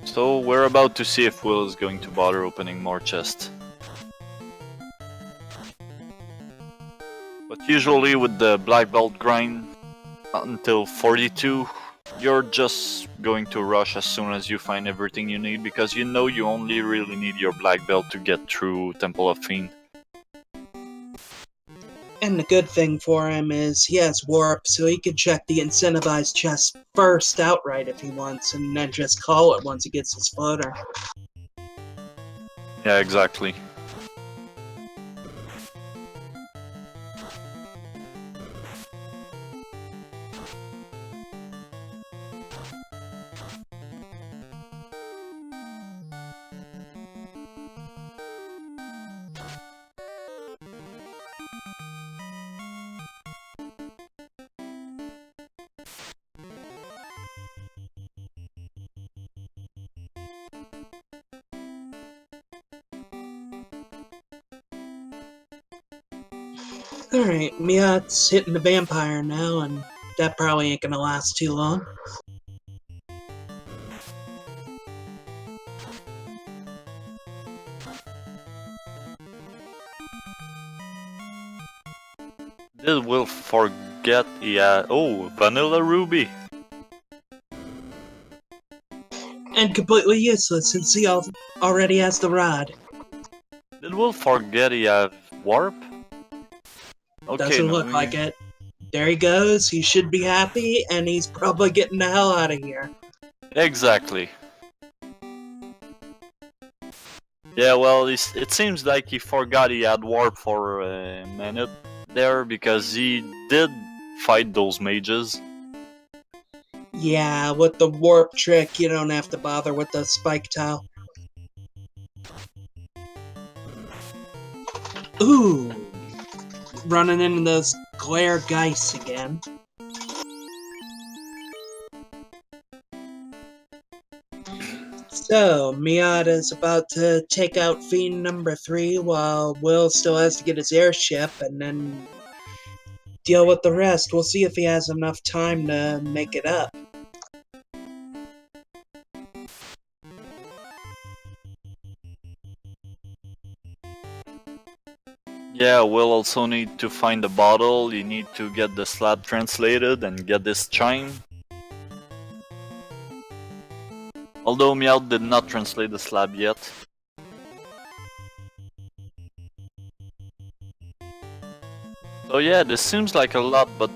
So we're about to see if Will is going to bother opening more chests. But usually with the black belt grind until 42, you're just going to rush as soon as you find everything you need, because you know you only really need your black belt to get through Temple of Fiend. And the good thing for him is he has warp, so he can check the incentivized chest first outright if he wants, and then just call it once he gets his floater. Yeah, exactly. Alright, Miaut's hitting the vampire now, and that probably ain't gonna last too long. This will forget he had... Oh, Vanilla Ruby! And completely useless since he already has the rod. Did Will forget he have Warp? Okay, Doesn't look like it. There he goes, he should be happy, and he's probably getting the hell out of here. Exactly. Yeah, well, it seems like he forgot he had Warp for a minute there, because he did fight those mages. Yeah, with the warp trick, you don't have to bother with the spike tile. Ooh! Running into those glare geists again. So, Miaut is about to take out Fiend number 3 while Will still has to get his airship and then deal with the rest. We'll see if he has enough time to make it up. Yeah, we'll also need to find the bottle, you need to get the slab translated and get this chime. Although Miaut did not translate the slab yet. So yeah, this seems like a lot, but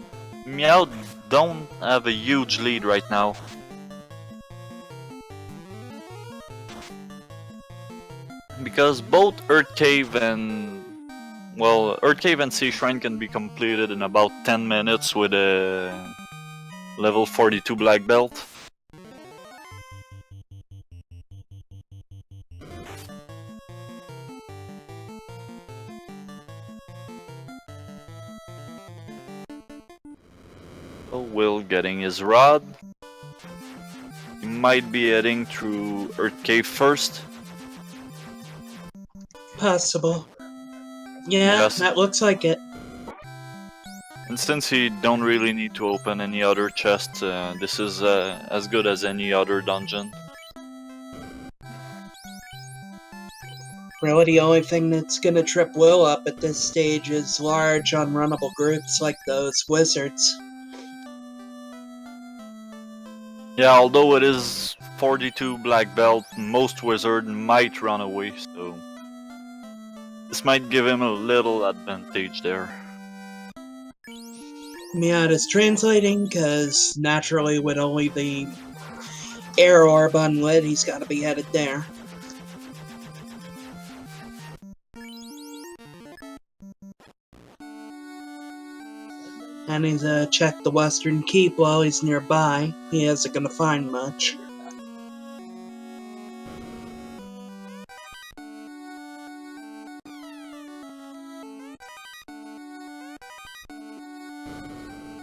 Miaut don't have a huge lead right now. Because both Earth Cave and... Well, Earth Cave and Sea Shrine can be completed in about 10 minutes with a level 42 black belt. So Will getting his rod. He might be heading through Earth Cave first. Possible. Yeah, Yes. that looks like it. And since he don't really need to open any other chest, this is as good as any other dungeon. Really, the only thing that's gonna trip Will up at this stage is large, unrunnable groups like those wizards. Yeah, although it is 42 black belt, most wizard might run away, so this might give him a little advantage there. Miaut is translating, because naturally with only the air orb unlit, he's got to be headed there. And he's checked the western keep while he's nearby. He isn't going to find much.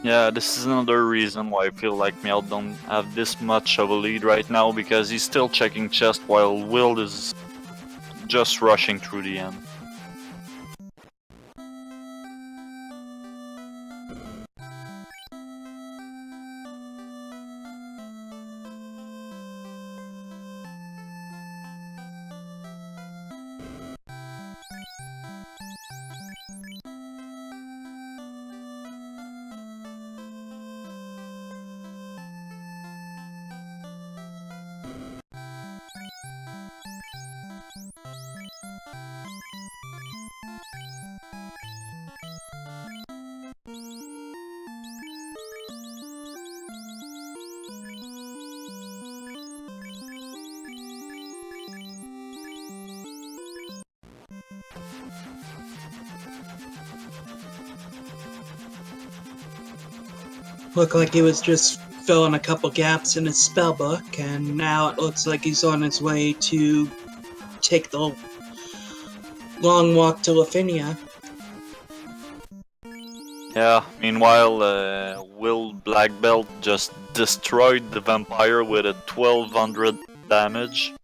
Yeah, this is another reason why I feel like Miaut don't have this much of a lead right now, because he's still checking chest while Will is just rushing through the end. Looked like he was just filling a couple gaps in his spellbook, and now it looks like he's on his way to take the long walk to Lavinia. Yeah, meanwhile, Will Black Belt just destroyed the vampire with a 1200 damage.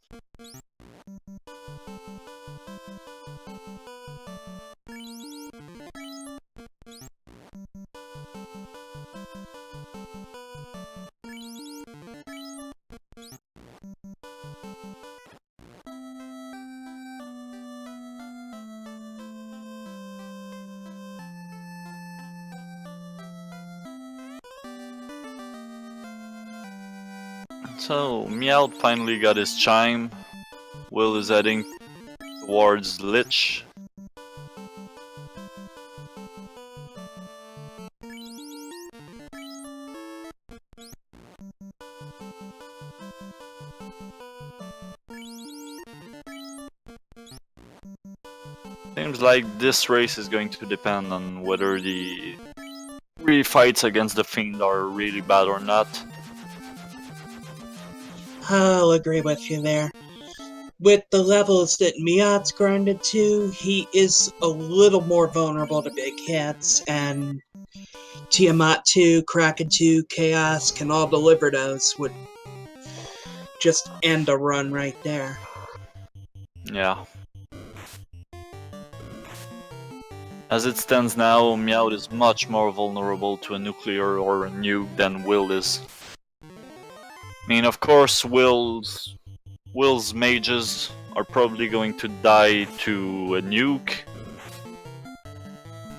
So, Miaut finally got his chime. Will is heading towards Lich. Seems like this race is going to depend on whether the fights against the Fiend are really bad or not. I'll agree with you there. With the levels that Miaut's grinded to, he is a little more vulnerable to big hits, and Tiamat 2, Kraken 2, Chaos can all deliver those, would just end a run right there. Yeah. As it stands now, Miaut is much more vulnerable to a nuclear or a nuke than Will is. I mean, of course, Will's mages are probably going to die to a nuke,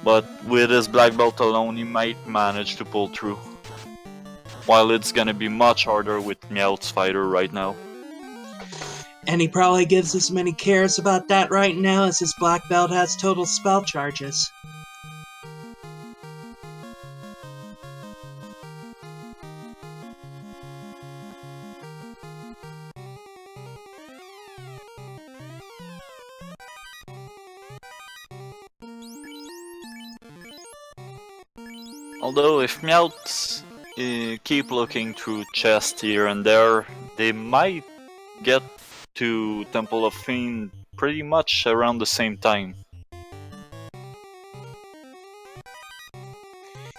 but with his black belt alone, he might manage to pull through. While it's gonna be much harder with Miaut's fighter right now. And he probably gives as many cares about that right now as his black belt has total spell charges. Although if Miaut keep looking through chests here and there, they might get to Temple of Fiend pretty much around the same time.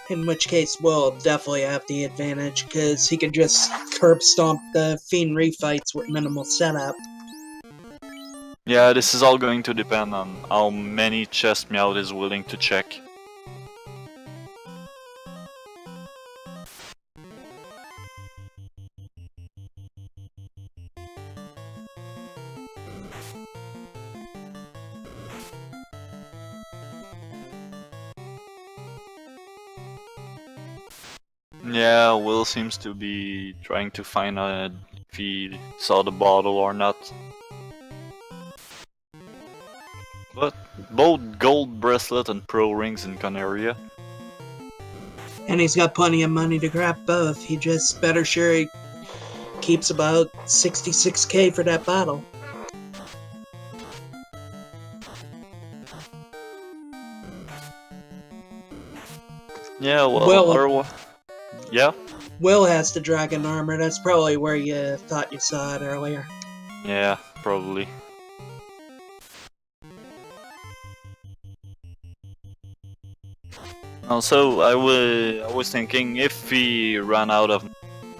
In which case, we'll definitely have the advantage, because he can just curb stomp the Fiend refights with minimal setup. Yeah, this is all going to depend on how many chests Miaut is willing to check. Yeah, Will seems to be trying to find out if he saw the bottle or not. But both gold bracelet and pro rings in Canaria. And he's got plenty of money to grab both. He just better sure he keeps about 66k for that bottle. Yeah, well, Will, yeah? Will has the dragon armor. That's probably where you thought you saw it earlier. Yeah, probably. Also, I was thinking if he ran out of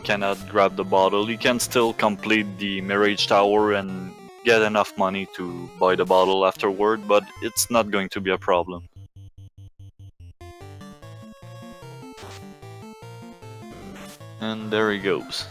cannot grab the bottle, he can still complete the Mirage Tower and get enough money to buy the bottle afterward, but it's not going to be a problem. And there he goes.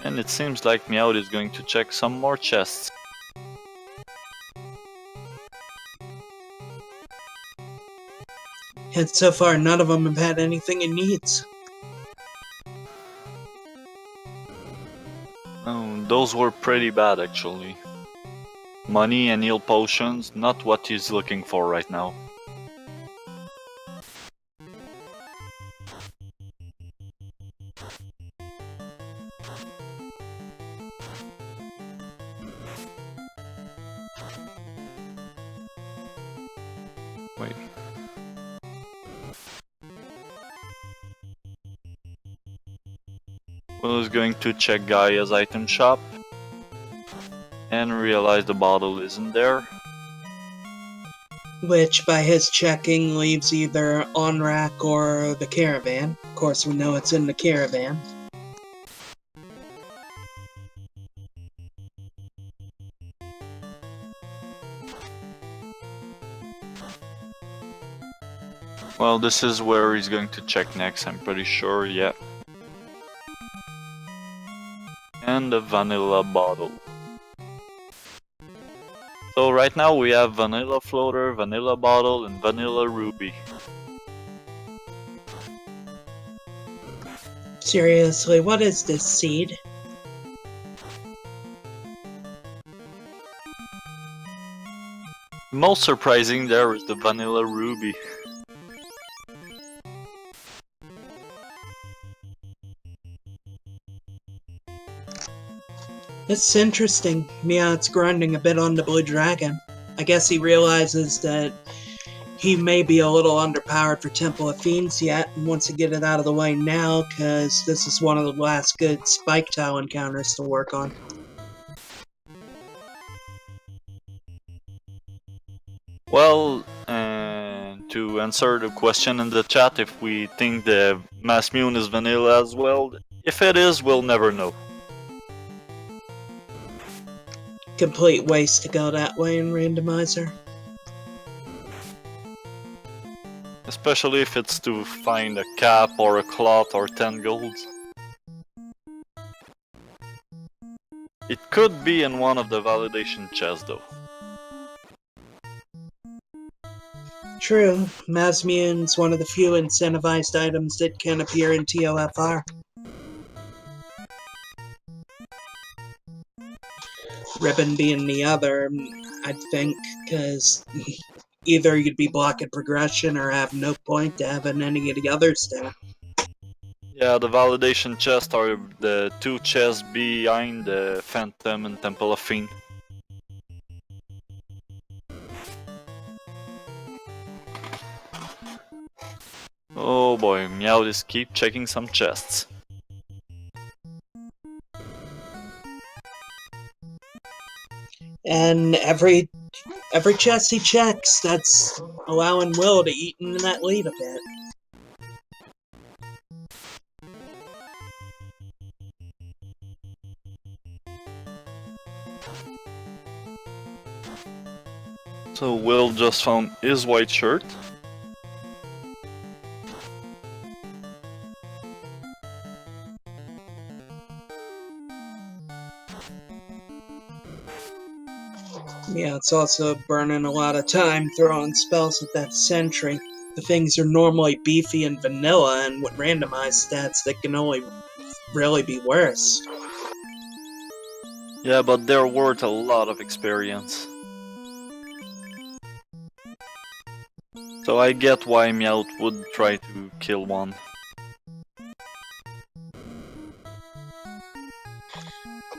And it seems like Miaut is going to check some more chests. And so far, none of them have had anything he needs. Oh, those were pretty bad actually. Money and heal potions, not what he's looking for right now. Wait. Will is going to check Gaia's item shop and realize the bottle isn't there. Which, by his checking, leaves either on rack or the caravan. Of course, we know it's in the caravan. Well, this is where he's going to check next, I'm pretty sure, yeah. And the vanilla bottle. So right now we have vanilla floater, vanilla bottle, and vanilla ruby. Seriously, what is this seed? Most surprising there is the vanilla ruby. It's interesting. Miaut's grinding a bit on the blue dragon. I guess he realizes that he may be a little underpowered for Temple of Fiends yet, and wants to get it out of the way now, because this is one of the last good Spike Tile encounters to work on. Well, to answer the question in the chat if we think the Masmune is vanilla as well, if it is, we'll never know. Complete waste to go that way in Randomizer. Especially if it's to find a cap or a cloth or 10 gold. It could be in one of the validation chests though. True, Masmune's one of the few incentivized items that can appear in TOFR. Ribbon being the other, I think, because either you'd be blocking progression or have no point to having any of the others there. Yeah, the validation chests are the two chests behind the Phantom and Temple of Fiend. Oh boy, Miaut is keep checking some chests. And every chest he checks, that's allowing Will to eat into that lead a bit. So Will just found his white shirt. Yeah, it's also burning a lot of time throwing spells at that sentry. The things are normally beefy and vanilla, and with randomized stats, they can only really be worse. Yeah, but they're worth a lot of experience. So I get why Miaut would try to kill one.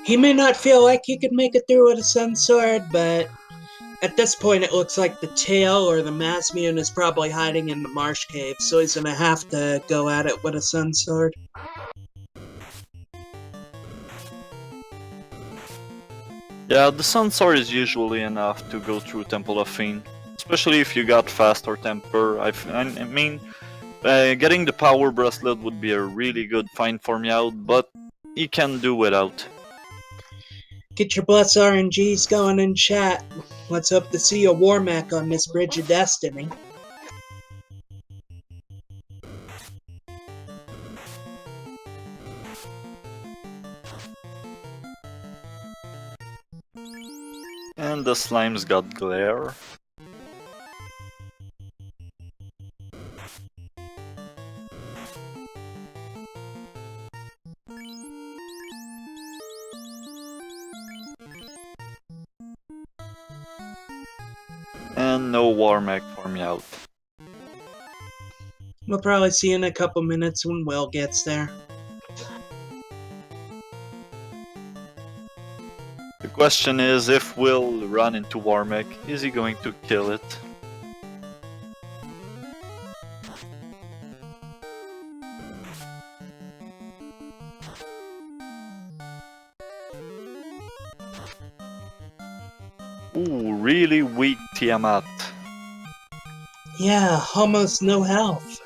He may not feel like he could make it through with a Sun Sword, but at this point it looks like the tail or the Masmian is probably hiding in the marsh cave, so he's gonna have to go at it with a Sun Sword. Yeah, the Sun Sword is usually enough to go through Temple of Fiend. Especially if you got fast or temper. I mean, getting the power bracelet would be a really good find for Miaut, but he can do without. Get your Bless RNGs going in chat. Let's hope to see a Warmac on this Bridge of Destiny. And the slime's got glare. And no Warmac for Miaut. We'll probably see you in a couple minutes when Will gets there. The question is, if Will run into Warmac, is he going to kill it? Ooh, really weak Tiamat. Yeah, almost no health.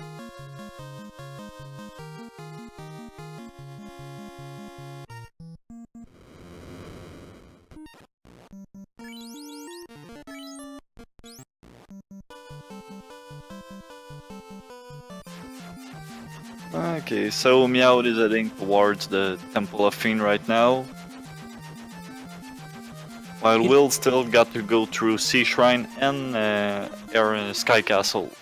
Okay, so Miaut is heading towards the Temple of Fiend right now. While Will still got to go through Sea Shrine and Sky Castle.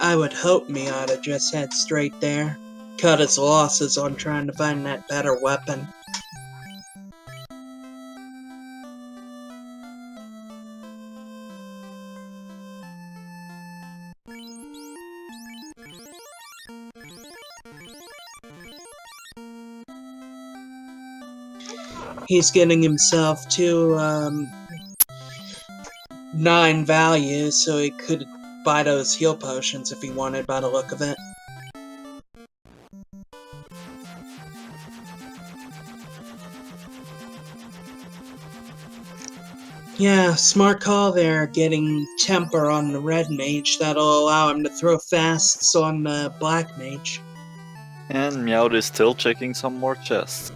I would hope Miaut had just head straight there. Cut his losses on trying to find that better weapon. He's getting himself to 9 values, so he could buy those heal potions if he wanted by the look of it. Yeah, smart call there, getting temper on the red mage. That'll allow him to throw fasts on the black mage. And Miaut is still checking some more chests.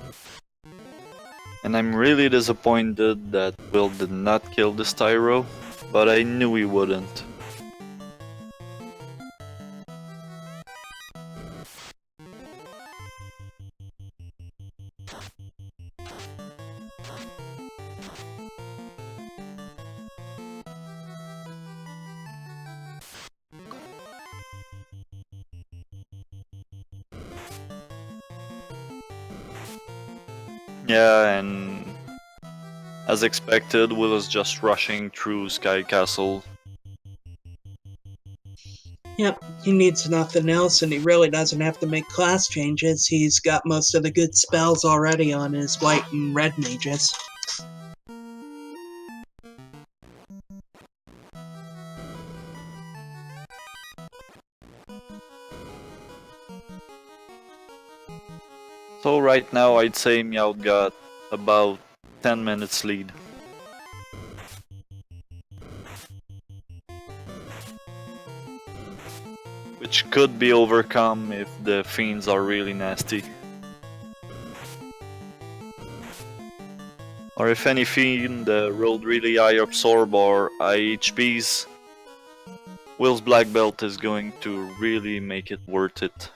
And I'm really disappointed that Will did not kill this Tyro, but I knew he wouldn't. Yeah, and as expected, Will is just rushing through Sky Castle. Yep, he needs nothing else, and he really doesn't have to make class changes. He's got most of the good spells already on his white and red mages. So right now I'd say Miaut got about 10 minutes lead. Which could be overcome if the fiends are really nasty. Or if any fiend rolled really high absorb or high HPs, Will's black belt is going to really make it worth it.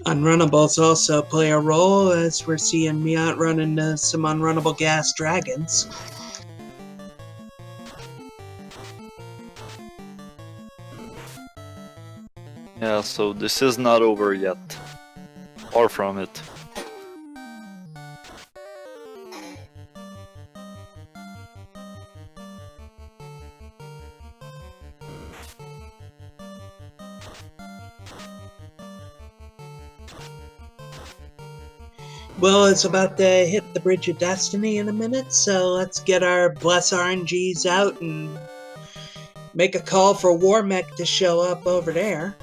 Unrunnables also play a role, as we're seeing Miaut run into some unrunnable gas dragons. Yeah, so this is not over yet. Far from it. Will is about to hit the Bridge of Destiny in a minute, so let's get our Bless RNGs out and make a call for War Mech to show up over there.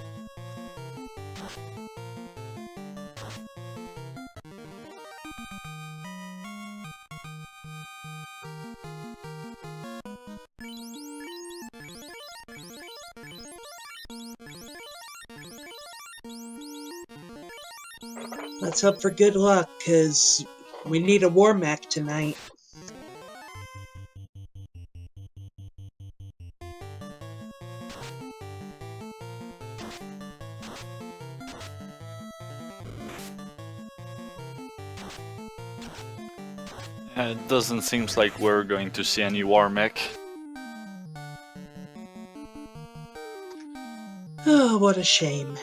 Let's hope for good luck, because we need a War Mech tonight. It doesn't seem like we're going to see any war mech. Oh, what a shame.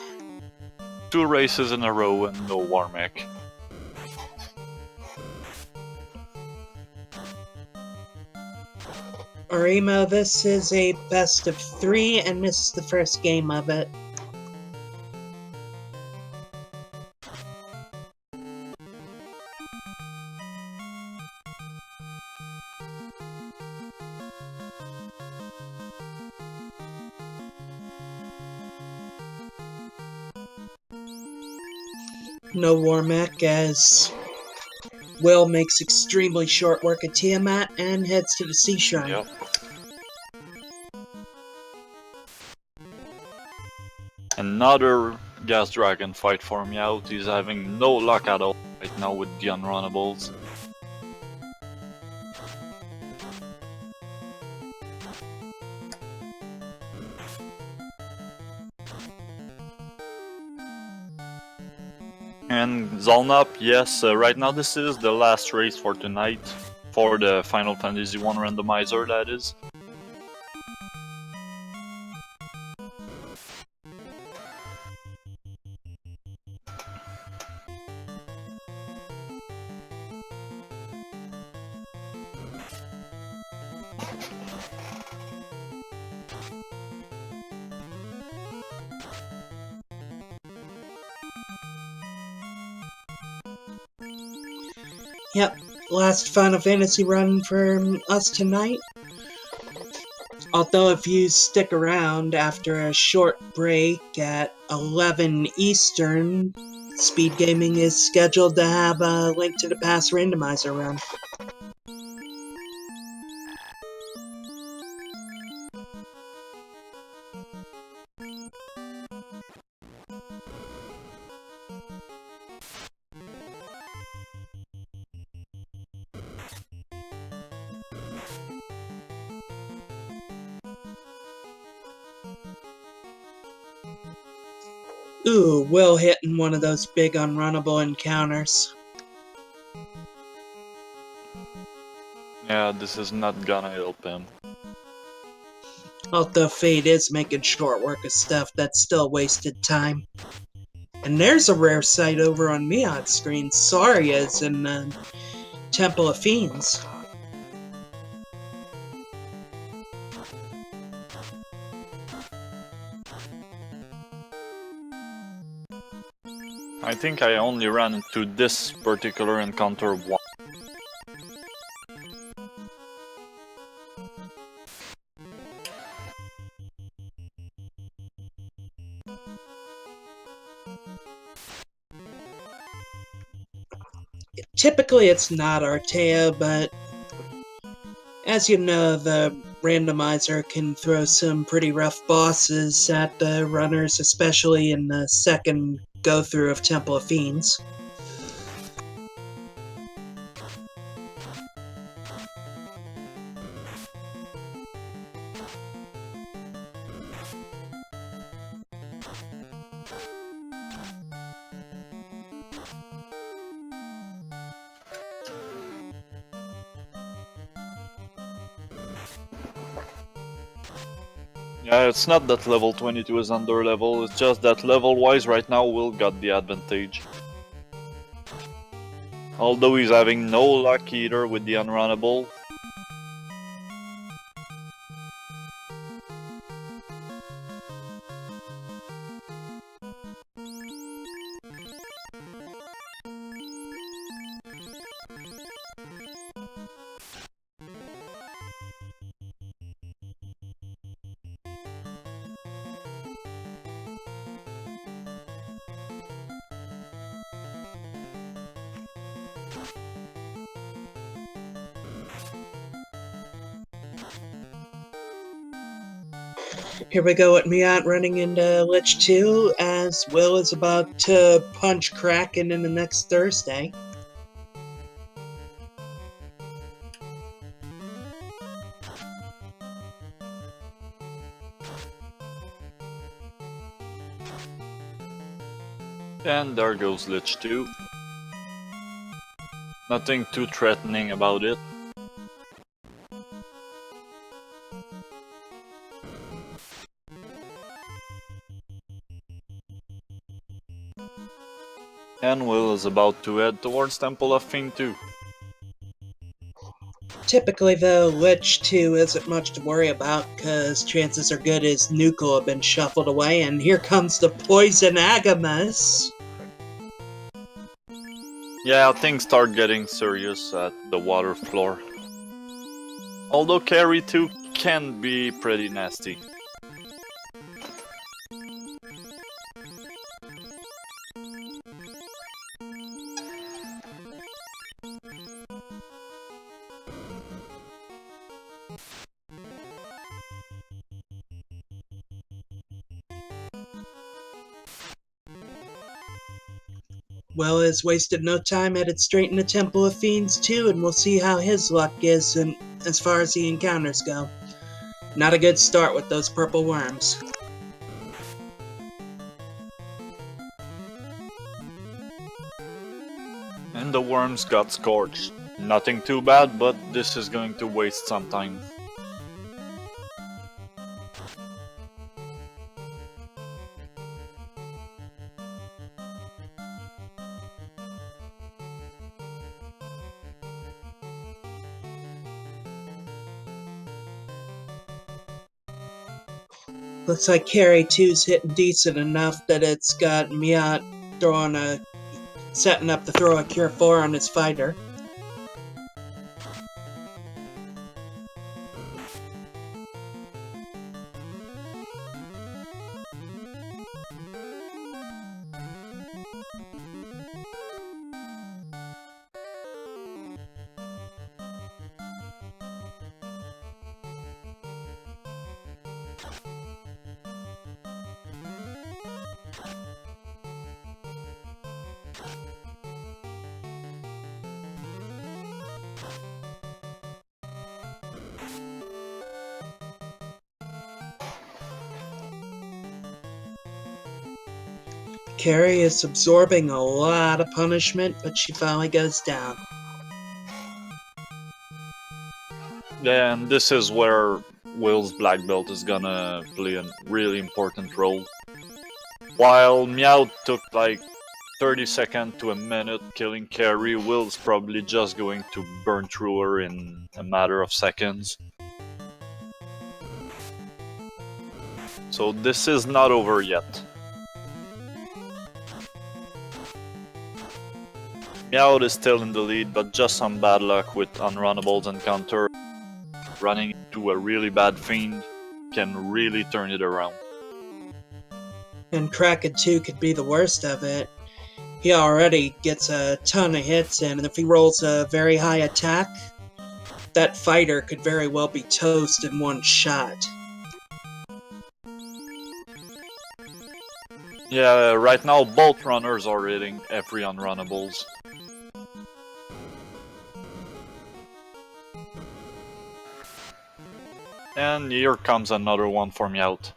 2 races in a row and no war mech. Arima, this is a best of 3, and this is the first game of it. No War Mech, as Will makes extremely short work of Tiamat and heads to the Sea Shrine. Yep. Another Gas Dragon fight for Miaut. He's having no luck at all right now with the unrunnables. And Zolnop, yes, right now this is the last race for tonight, for the Final Fantasy 1 randomizer, that is. Yep, last Final Fantasy run for us tonight. Although if you stick around after a short break at 11 Eastern, Speed Gaming is scheduled to have a Link to the Past randomizer run. Ooh, Will hitting one of those big unrunnable encounters. Yeah, this is not gonna help him. Although Fate is making short work of stuff, that's still wasted time. And there's a rare sight over on Miaut's screen. Saria's in the Temple of Fiends. I think I only ran into this particular encounter once. Typically it's not Artea, but as you know, the randomizer can throw some pretty rough bosses at the runners, especially in the second go-through of Temple of Fiends. Yeah, it's not that level 22 is under level, it's just that level-wise right now Will got the advantage. Although he's having no luck either with the unrunnable. Here we go with Miaut running into Lich 2 as Will is about to punch Kraken in the next Thursday. And there goes Lich 2. Nothing too threatening about it. And Will is about to head towards Temple of Fiend 2. Typically, though, Lich 2 isn't much to worry about, because chances are good his nuke will have been shuffled away, and here comes the Poison Agamas! Yeah, things start getting serious at the water floor. Although Carry 2 can be pretty nasty. Will has wasted no time, headed straight into Temple of Fiends 2, and we'll see how his luck is as far as the encounters go. Not a good start with those purple worms. And the worms got scorched. Nothing too bad, but this is going to waste some time. Looks like Carry 2's hitting decent enough that it's got Miaut setting up to throw a Cure 4 on his fighter. Carrie is absorbing a lot of punishment, but she finally goes down. Yeah, and this is where Will's black belt is gonna play a really important role. While Miaut took like 30 seconds to a minute killing Carrie, Will's probably just going to burn through her in a matter of seconds. So this is not over yet. Miaut is still in the lead, but just some bad luck with unrunnables and counter. Running into a really bad fiend can really turn it around. And Kraken 2 could be the worst of it. He already gets a ton of hits in, and if he rolls a very high attack, that fighter could very well be toast in one shot. Yeah, right now both runners are hitting every unrunnables. And here comes another one for Miaut.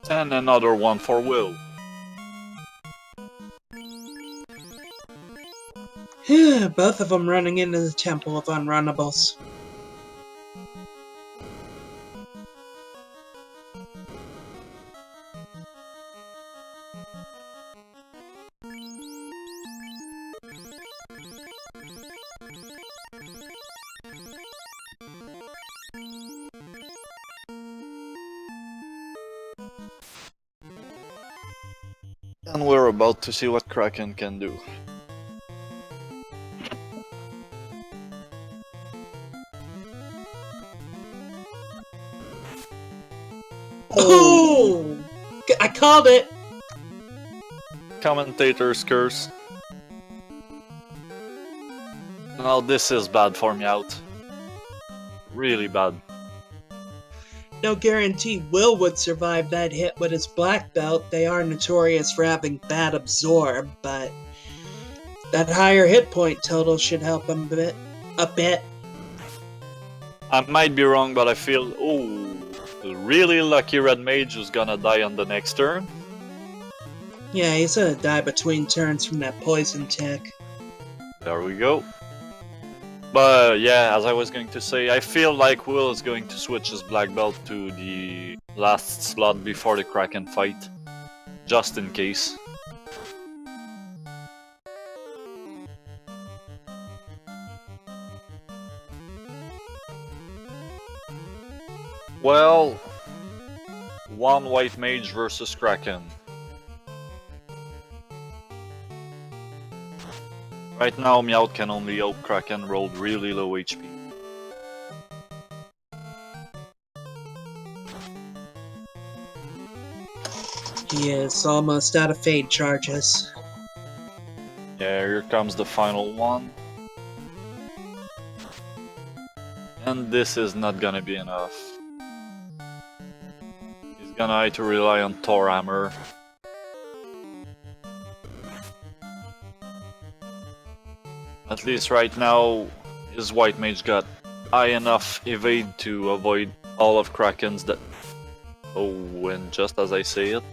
And another one for Will. Both of them running into the Temple of Unrunnables. And we're about to see what Kraken can do. Oh! I called it! Commentator's curse. Now this is bad for Miaut. Really bad. No guarantee Will would survive that hit with his black belt. They are notorious for having bad absorb, but that higher hit point total should help him a bit. I might be wrong, but I feel, really lucky Red Mage is gonna die on the next turn. Yeah, he's gonna die between turns from that poison tick. There we go. But yeah, as I was going to say, I feel like Will is going to switch his black belt to the last slot before the Kraken fight. Just in case. Well, one white mage versus Kraken. Right now, Miaut can only hope Kraken rolled really low HP. He is almost out of fade charges. Yeah, here comes the final one. And this is not gonna be enough. He's gonna have to rely on Thor Hammer. At least right now, his white mage got high enough evade to avoid all of Kraken's that... Oh, and just as I say it...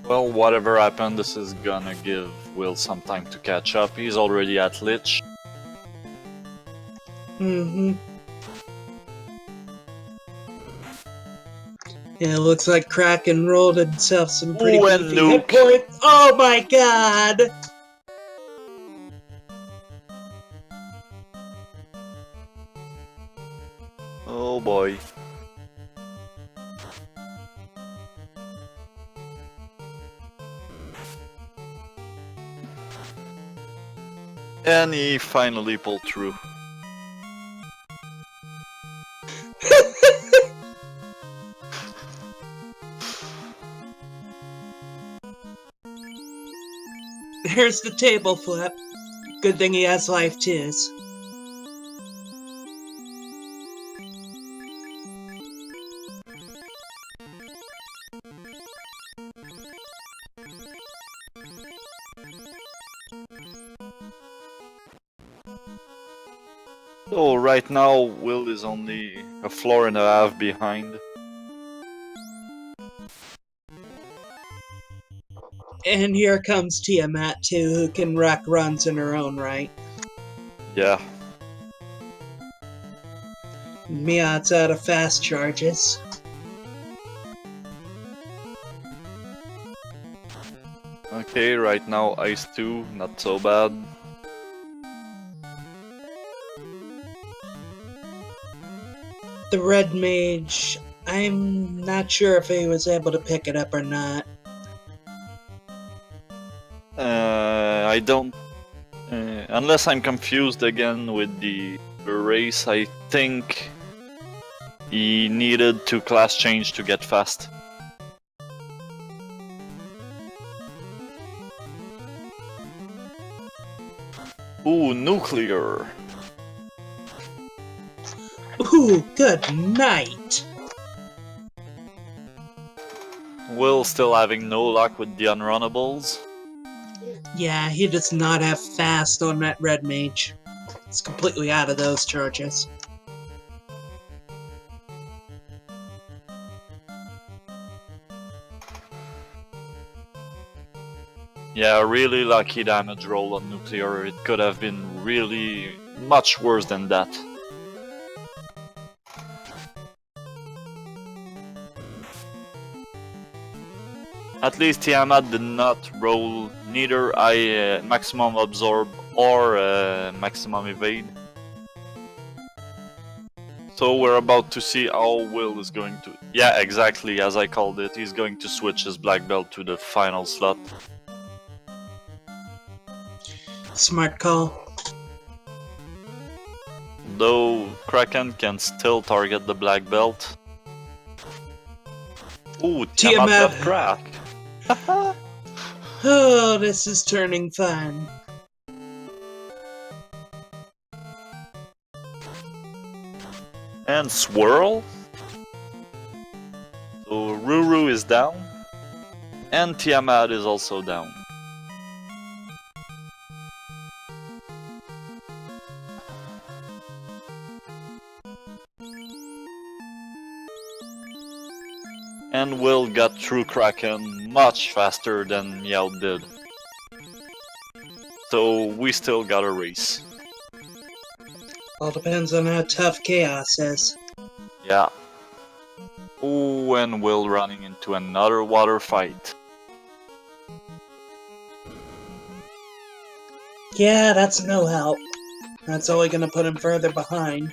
Well, whatever happened, this is gonna give Will some time to catch up. He's already at Lich. Yeah, it looks like Kraken rolled himself some pretty and beefy hit points. Oh my god! Oh boy. And he finally pulled through. There's the table flip. Good thing he has life twos. So right now, Will is only a floor and a half behind. And here comes Tiamat too, who can wreck runs in her own right. Yeah. Miaut's out of fast charges. Okay, right now Ice 2, not so bad. The red mage, I'm not sure if he was able to pick it up or not. I don't... unless I'm confused again with the race, I think he needed to class change to get fast. Ooh, nuclear! Ooh, good night! Will still having no luck with the unrunnables. Yeah, he does not have fast on that red mage. It's completely out of those charges. Yeah, really lucky damage roll on nuclear. It could have been really much worse than that. At least Tiamat did not roll neither maximum absorb or maximum evade. So we're about to see how Will is going to... Yeah, exactly, as I called it. He's going to switch his black belt to the final slot. Smart call. Though Kraken can still target the black belt. Ooh, Tiamat got cracked. Oh, this is turning fun. And Swirl. So Ruru is down. And Tiamat is also down. And Will got through Kraken much faster than Miaut did. So we still got a race. All depends on how tough Chaos is. Yeah. Ooh, and Will running into another water fight. Yeah, that's no help. That's only gonna put him further behind.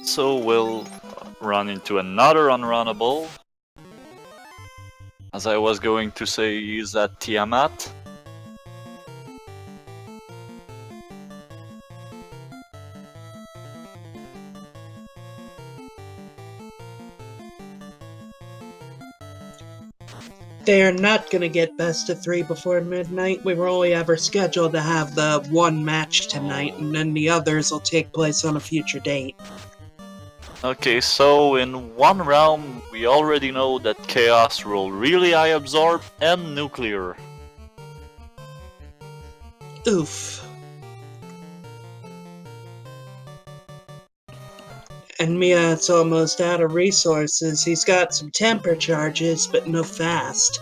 So we'll run into another unrunnable. As I was going to say, is that Tiamat? They are not gonna get best of 3 before midnight. We were only ever scheduled to have the one match tonight, and then the others will take place on a future date. Okay, so in one round, we already know that Chaos will really high absorb and nuclear. Oof. And Miaut's almost out of resources. He's got some temper charges, but no fast.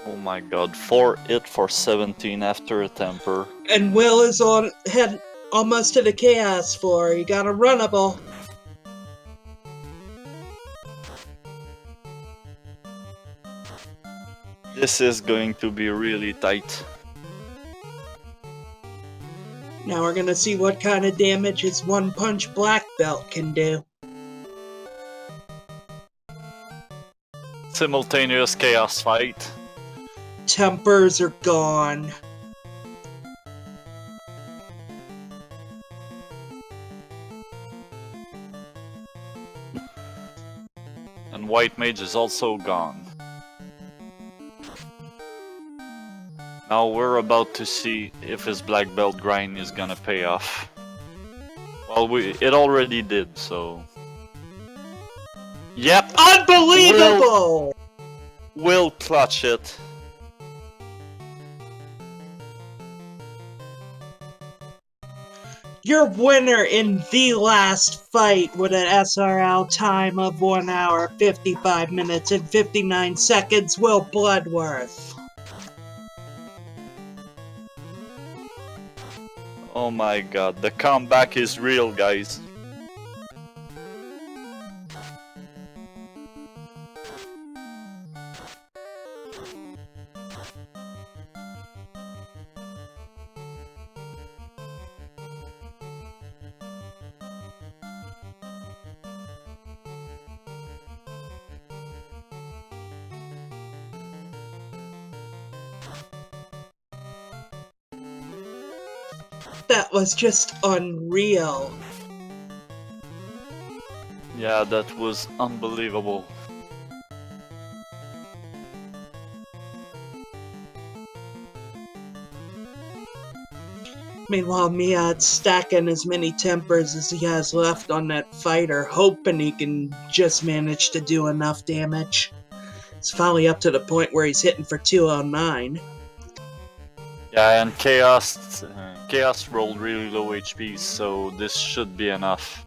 Oh my god, 4 hit for 17 after a temper. And Will is on head almost to the Chaos floor. He got a runnable. This is going to be really tight. Now we're gonna see what kind of damage his one-punch black belt can do. Simultaneous Chaos fight. Tempers are gone. And White Mage is also gone. Now we're about to see if his black belt grind is gonna pay off. Well, it already did, so... Yep! Unbelievable! Will clutch it. Your winner in the last fight with an SRL time of 1 hour, 55 minutes, and 59 seconds, WillBloodworth. Oh my god, the comeback is real, guys. That was just unreal. Yeah, that was unbelievable. Meanwhile, Miaut's stacking as many tempers as he has left on that fighter, hoping he can just manage to do enough damage. It's finally up to the point where he's hitting for 209. Yeah, and Chaos rolled really low HP, so this should be enough.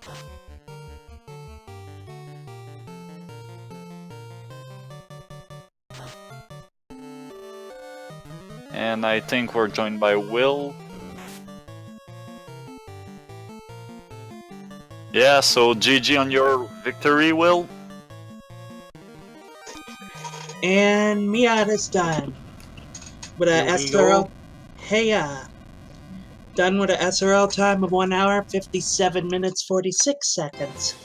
And I think we're joined by Will. Yeah, so GG on your victory, Will. And Miaut is done. With a SRL. Hey, done with a SRL time of 1 hour, 57 minutes, 46 seconds.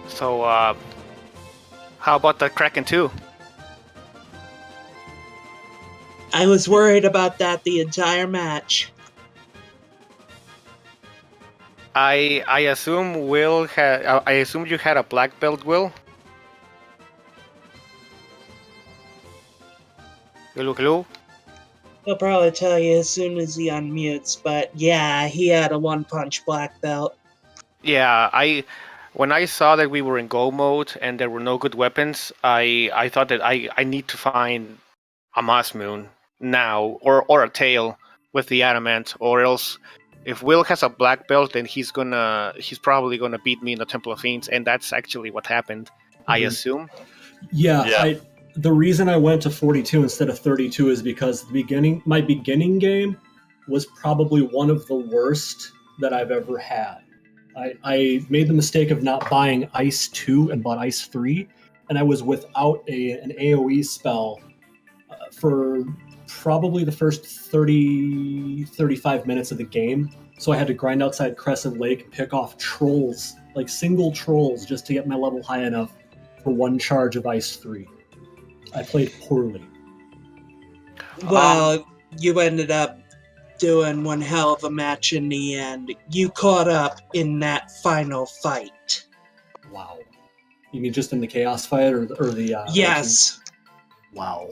So, how about the Kraken 2? I was worried about that the entire match. I assume Will had. I assume you had a black belt, Will. Hello. He'll probably tell you as soon as he unmutes, but yeah, he had a one-punch black belt. Yeah, when I saw that we were in go mode and there were no good weapons, I thought that I need to find a Moss Moon now or a tail with the adamant, or else if Will has a black belt, then he's probably gonna beat me in the Temple of Fiends, and that's actually what happened. I assume. Yeah. The reason I went to 42 instead of 32 is because my beginning game was probably one of the worst that I've ever had. I made the mistake of not buying Ice 2 and bought Ice 3, and I was without an AoE spell for probably the first 35 minutes of the game. So I had to grind outside Crescent Lake, pick off trolls, like single trolls, just to get my level high enough for one charge of Ice 3. I played poorly. Well, you ended up doing one hell of a match in the end. You caught up in that final fight. Wow. You mean just in the Chaos fight or the... Yes. Wow.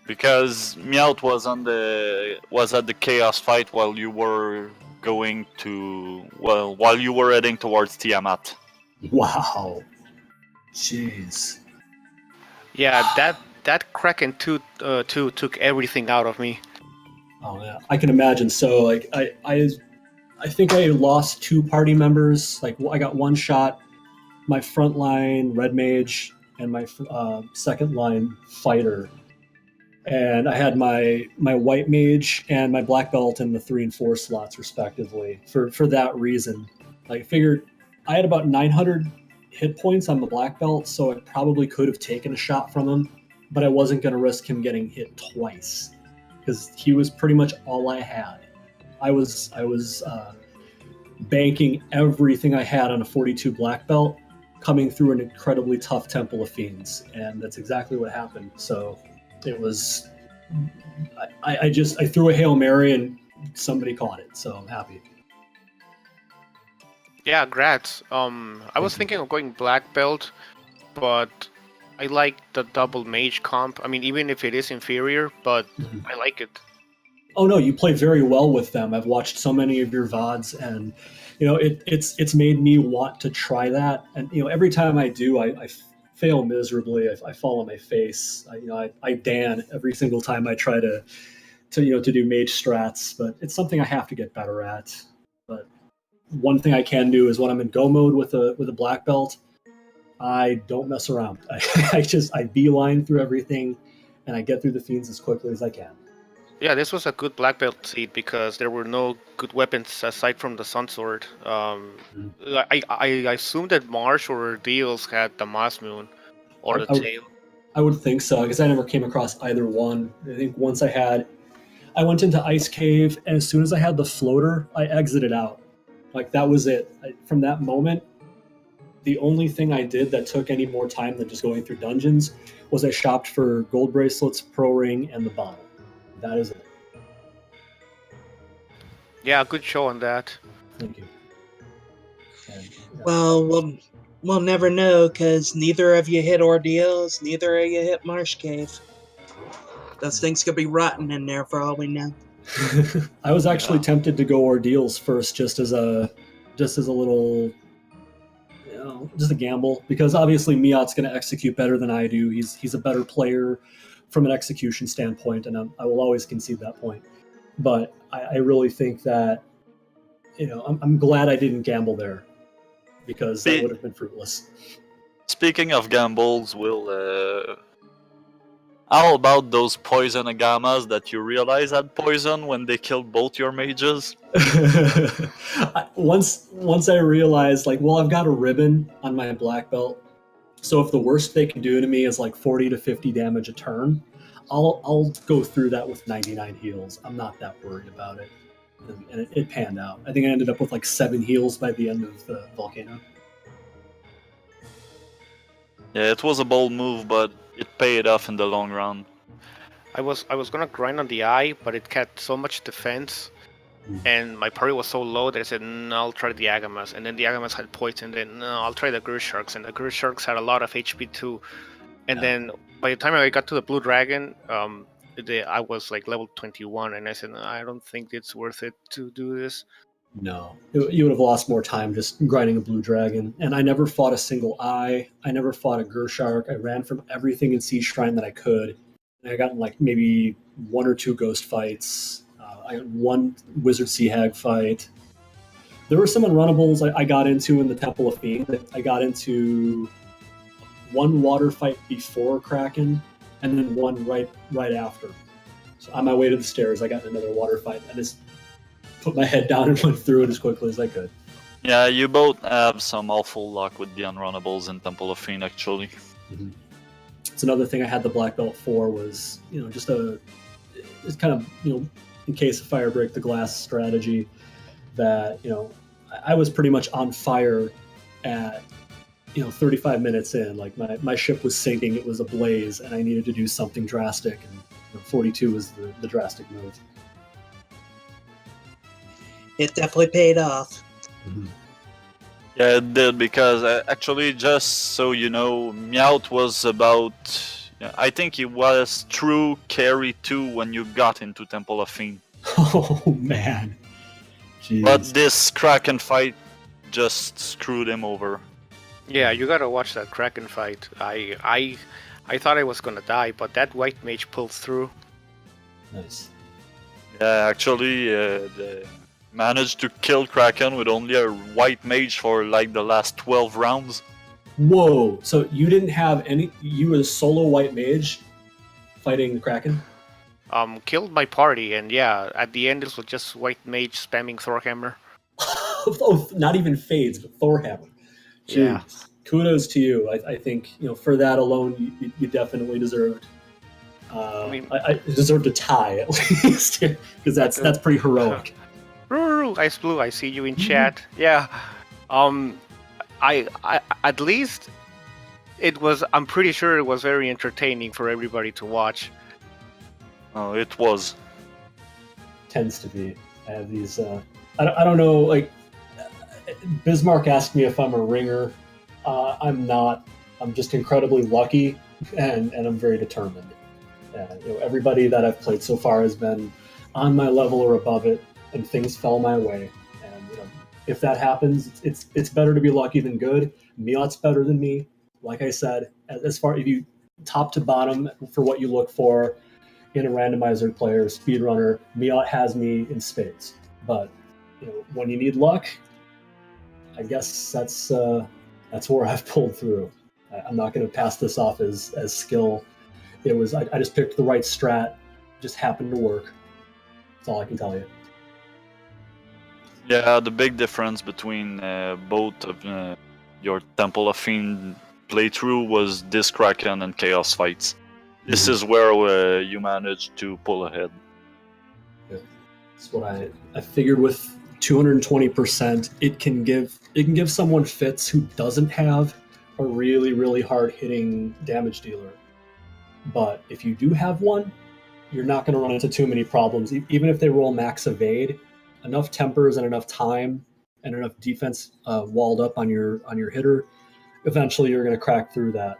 Because Miaut was at the Chaos fight while you were while you were heading towards Tiamat. Wow. Jeez. Yeah, that Kraken 2 took everything out of me. Oh yeah, I can imagine. So like I think I lost 2 party members. Like I got one shot, my front line red mage and my second line fighter, and I had my white mage and my black belt in the 3 and 4 slots respectively. For that reason, I figured I had about 900 hit points on the black belt, so I probably could have taken a shot from him, but I wasn't going to risk him getting hit twice because he was pretty much all I had. I was banking everything I had on a 42 black belt, coming through an incredibly tough Temple of Fiends, and that's exactly what happened. So it was, I threw a Hail Mary and somebody caught it, so I'm happy. Yeah, grats. I was thinking of going black belt, but I like the double mage comp. I mean, even if it is inferior, but I like it. Oh no, you play very well with them. I've watched so many of your VODs, and it's made me want to try that. And every time I do, I fail miserably. I fall on my face. I Dan every single time I try to do mage strats, but it's something I have to get better at. But one thing I can do is when I'm in go mode with a black belt, I don't mess around. I beeline through everything, and I get through the fiends as quickly as I can. Yeah, this was a good black belt seed because there were no good weapons aside from the Sun Sword. I assume that Marsh or Deals had the Moss Moon or the Tail. I would think so, because I never came across either one. I think once I went into Ice Cave, and as soon as I had the floater, I exited out. Like, that was it. From that moment, the only thing I did that took any more time than just going through dungeons was I shopped for gold bracelets, pro ring, and the bottle. That is it. Yeah, good show on that. Thank you. And, Well, we'll never know, because neither of you hit Ordeals, neither of you hit Marsh Cave. Those things could be rotten in there for all we know. I was actually tempted to go Ordeals first, just as a little just a gamble, because obviously Miaut's going to execute better than I do. He's a better player from an execution standpoint, and I will always concede that point. But I really think that, I'm glad I didn't gamble there, because that would have been fruitless. Speaking of gambles, how about those poison agamas that you realize had poison when they killed both your mages? Once I realized, I've got a ribbon on my black belt, so if the worst they can do to me is 40 to 50 damage a turn, I'll go through that with 99 heals. I'm not that worried about it, and it panned out. I think I ended up with 7 heals by the end of the volcano. Yeah, it was a bold move, but it paid off in the long run. I was gonna grind on the eye, but it had so much defense, and my parry was so low that I said, no, I'll try the Agamas. And then the Agamas had poison, then no, I'll try the Guru Sharks. And the Guru Sharks had a lot of HP too. And then by the time I got to the Blue Dragon, I was level 21, and I said, no, I don't think it's worth it to do this. No, you would have lost more time just grinding a Blue Dragon. And I never fought a single eye. I never fought a Gershark. I ran from everything in Sea Shrine that I could. And I got in maybe 1 or 2 ghost fights. I got 1 Wizard Sea Hag fight. There were some unrunnables I got into in the Temple of Fiend. I got into 1 water fight before Kraken, and then 1 right after. So on my way to the stairs, I got another water fight. I just put my head down and went through it as quickly as I could. Yeah, you both have some awful luck with the unrunnables in Temple of Fiend, actually. Mm-hmm. It's another thing I had the black belt for, was just kind of in case of fire break the glass strategy, that I was pretty much on fire at 35 minutes in. My ship was sinking, it was ablaze, and I needed to do something drastic, and 42 was the drastic move. It definitely paid off. Mm-hmm. Yeah, it did, because actually, just so you know, Miaut was about... I think he was true carry 2 when you got into Temple of Fiend. Oh, man. Jeez. But this Kraken fight just screwed him over. Yeah, you gotta watch that Kraken fight. I thought I was gonna die, but that white mage pulled through. Nice. Yeah, actually, managed to kill Kraken with only a white mage for the last 12 rounds. Whoa! So you didn't have any... You were a solo white mage fighting the Kraken? Killed my party, and yeah, at the end it was just white mage spamming Thorhammer. Oh, not even fades, but Thorhammer. Jeez. Yeah. Kudos to you. I think for that alone, you definitely deserved. I deserved a tie at least, because that's pretty heroic. Ice Blue, I see you in chat. Yeah. I at least it was. I'm pretty sure it was very entertaining for everybody to watch. Oh, it was. Tends to be. I have these. I don't know. Bismarck asked me if I'm a ringer. I'm not. I'm just incredibly lucky, and I'm very determined. Everybody that I've played so far has been on my level or above it, and things fell my way. And if that happens, it's better to be lucky than good. Miaut's better than me. Like I said, as far if you top to bottom for what you look for in a randomizer player, speedrunner, Miaut has me in spades. But when you need luck, I guess that's where I've pulled through. I'm not going to pass this off as skill. It was I just picked the right strat, just happened to work. That's all I can tell you. Yeah, the big difference between both of your Temple of Fiend playthrough was this Kraken and Chaos fights. This is where you managed to pull ahead. Yeah. That's what I figured. With 220%, it can give someone fits who doesn't have a really, really hard hitting damage dealer. But if you do have one, you're not going to run into too many problems. Even if they roll max evade, enough tempers and enough time and enough defense walled up on your hitter, eventually you're going to crack through that.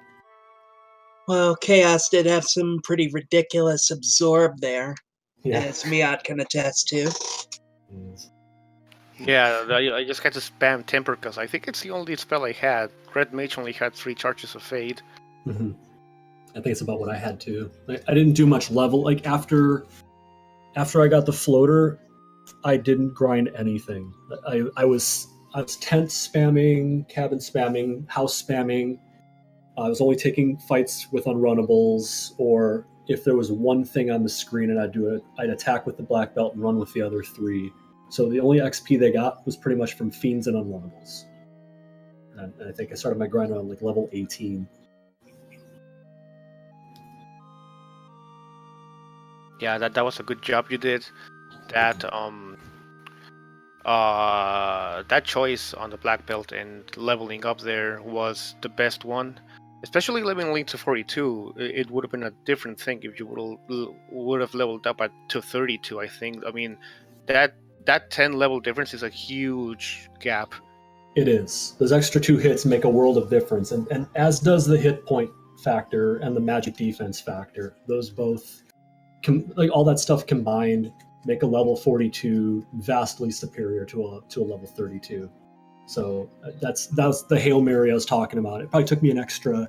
Well, Chaos did have some pretty ridiculous absorb there, Yeah. as Miaut can attest to. Yes. Yeah, I just had to spam Temper because I think it's the only spell I had. Red Mage only had 3 charges of Fade. Mm-hmm. I think it's about what I had too. I didn't do much level. Like after I got the floater, I didn't grind anything. I was tent spamming, cabin spamming, house spamming. I was only taking fights with unrunnables, or if there was one thing on the screen and I'd attack with the black belt and run with the other 3. So the only XP they got was pretty much from fiends and unrunnables. And I think I started my grind around like level 18. Yeah, that was a good job you did. That that choice on the black belt and leveling up there was the best one. Especially leveling to 42, it would have been a different thing if you would have leveled up to 32. I think. I mean, that 10 level difference is a huge gap. It is. Those extra 2 hits make a world of difference, and as does the hit point factor and the magic defense factor. Those both, like all that stuff combined, make a level 42 vastly superior to a level 32. So that's the Hail Mary I was talking about. It probably took me an extra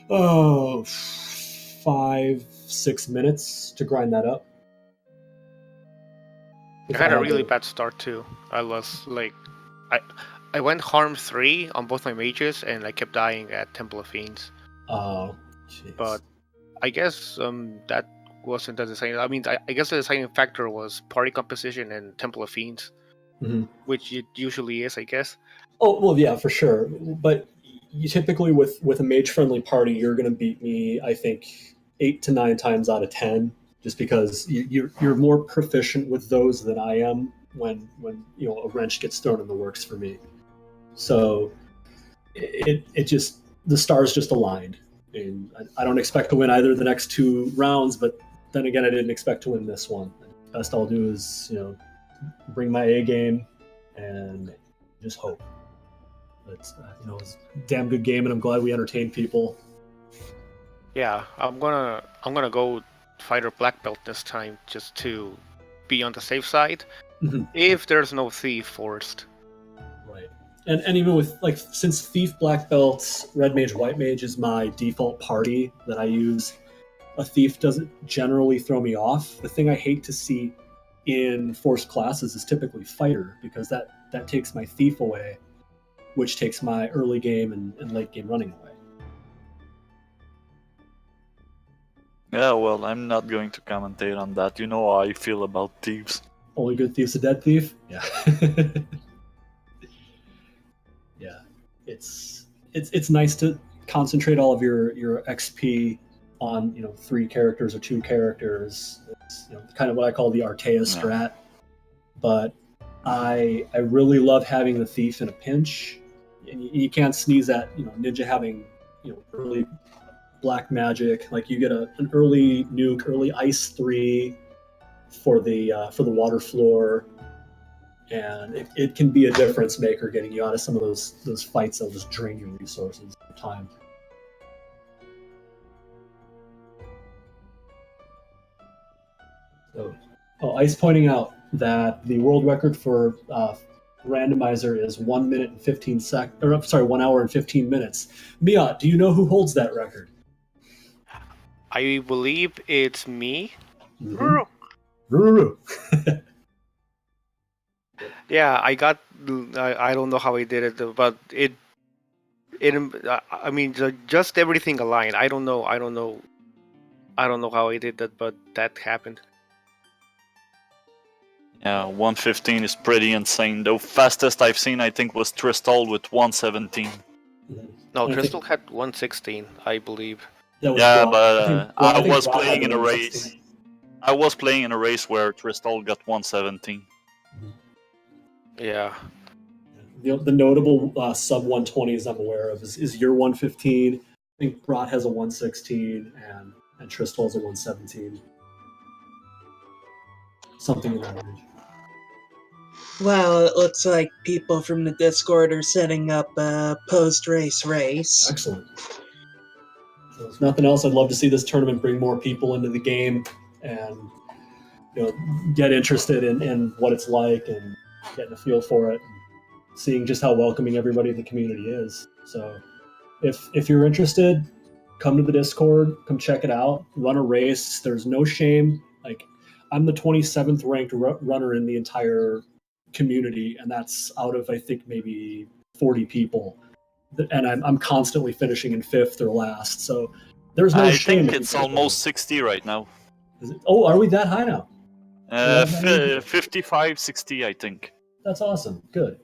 5-6 minutes to grind that up. I had a really bad start too. I was like, I went harm 3 on both my mages, and I kept dying at Temple of Fiends. Oh, jeez. But I guess that wasn't the deciding. I mean, I guess the deciding factor was party composition and Temple of Fiends, which it usually is, I guess. Oh well, yeah, for sure. But you typically with a mage-friendly party, you're going to beat me, I think, 8 to 9 times out of 10, just because you're more proficient with those than I am when a wrench gets thrown in the works for me. So it just, the stars just aligned, and I don't expect to win either of the next 2 rounds, but then again, I didn't expect to win this one. Best I'll do is bring my A game and just hope. It's it's a damn good game, and I'm glad we entertained people. Yeah, I'm gonna go fighter black belt this time just to be on the safe side. If there's no thief forced. Right. And even with, like, since thief, black belt, red mage, white mage is my default party that I use, a thief doesn't generally throw me off. The thing I hate to see in forced classes is typically fighter, because that takes my thief away, which takes my early game and late game running away. Yeah, well, I'm not going to commentate on that. You know how I feel about thieves. Only good thief's a dead thief? Yeah. Yeah. It's nice to concentrate all of your XP on 3 characters or 2 characters. It's kind of what I call the Artea strat. But I really love having the thief in a pinch. And you can't sneeze at ninja having early black magic. Like, you get an early nuke, early ice 3 for the water floor, and it can be a difference maker getting you out of some of those fights that'll just drain your resources over time. So, Ice pointing out that the world record for randomizer is 1 minute and 15 seconds. Or sorry, 1 hour and 15 minutes. Miaut, do you know who holds that record? I believe it's me. Mm-hmm. Yeah, I don't know how I did it, but it. I mean, just everything aligned. I don't know how I did that, but that happened. Yeah, 115 is pretty insane. The fastest I've seen, I think, was Tristal with 117. No, Tristal had 116, I believe. Yeah, but I was playing in a race. I was playing in a race where Tristal got 117. Yeah. The notable sub 120s I'm aware of is your 115. I think Brat has a 116 and Tristal has a 117. Something in that range. Well, it looks like people from the Discord are setting up a post-race race. Excellent. So if nothing else, I'd love to see this tournament bring more people into the game and get interested in what it's like and getting a feel for it, seeing just how welcoming everybody in the community is. So if you're interested, come to the Discord, come check it out, run a race. There's no shame. Like, I'm the 27th ranked runner in the entire community, and that's out of, I think, maybe 40 people. And I'm constantly finishing in 5th or last. So there's no I shame. think it's almost 60 right now. Oh, are we that high now? 55, 60, I think. That's awesome. Good.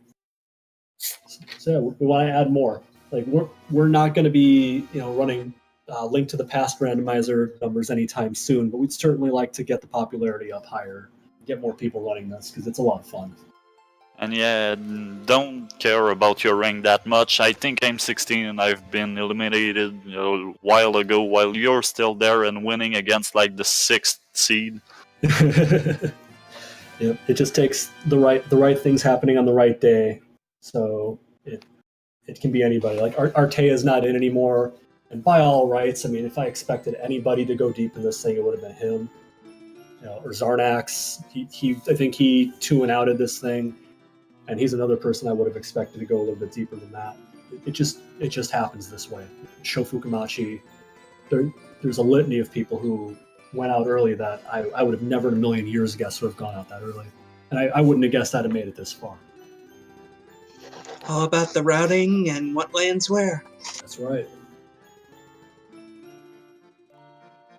So yeah, we want to add more. Like, we're not going to be running Link to the Past randomizer numbers anytime soon, but we'd certainly like to get the popularity up higher, get more people running this, because it's a lot of fun. And yeah, don't care about your rank that much. I think I'm 16 and I've been eliminated a while ago while you're still there and winning against like the 6th seed. Yep, it just takes the right things happening on the right day. So it can be anybody. Like, Artea is not in anymore, and by all rights, I mean, if I expected anybody to go deep in this thing, it would have been him. Or Zarnax. I think he 2-and-outed this thing, and he's another person I would have expected to go a little bit deeper than that. It just happens this way. Shofukamachi, there's a litany of people who went out early that I would have never in a million years guessed would have gone out that early, and I wouldn't have guessed I'd have made it this far. All about the routing and what lands where. That's right.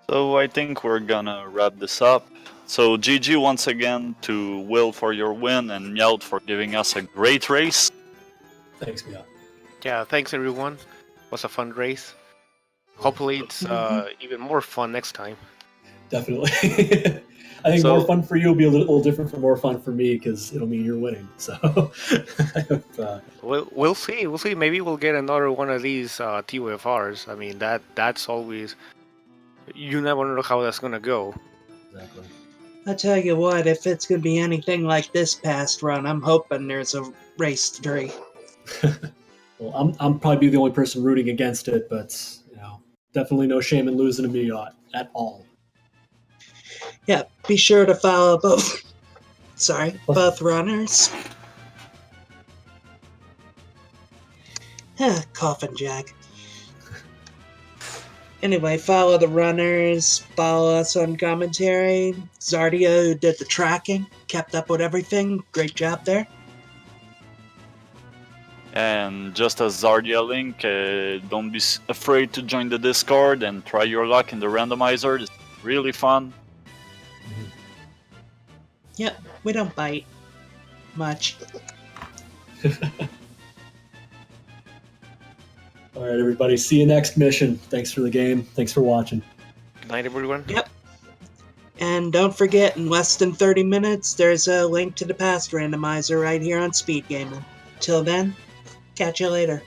So I think we're gonna wrap this up. So GG once again to Will for your win and Miaut for giving us a great race. Thanks, Miaut. Yeah, thanks everyone. It was a fun race. Hopefully it's even more fun next time. Definitely. I think more fun for you will be a little different from more fun for me, because it'll mean you're winning. So I hope, we'll see. We'll see. Maybe we'll get another one of these TWFRs. I mean, that's always, you never know how that's gonna go. Exactly. I tell you what, if it's going to be anything like this past run, I'm hoping there's a race 3. Well, I'm probably the only person rooting against it, but definitely no shame in losing to Miaut at all. Yeah, be sure to follow both runners. Coffin Jack. Anyway, follow the runners, follow us on commentary. Zardia, who did the tracking, kept up with everything. Great job there. And just as Zardia Link, don't be afraid to join the Discord and try your luck in the randomizer. It's really fun. Yep, we don't bite much. All right, everybody. See you next mission. Thanks for the game. Thanks for watching. Good night, everyone. Yep. And don't forget, in less than 30 minutes, there's a Link to the Past randomizer right here on Speed Gaming. Till then, catch you later.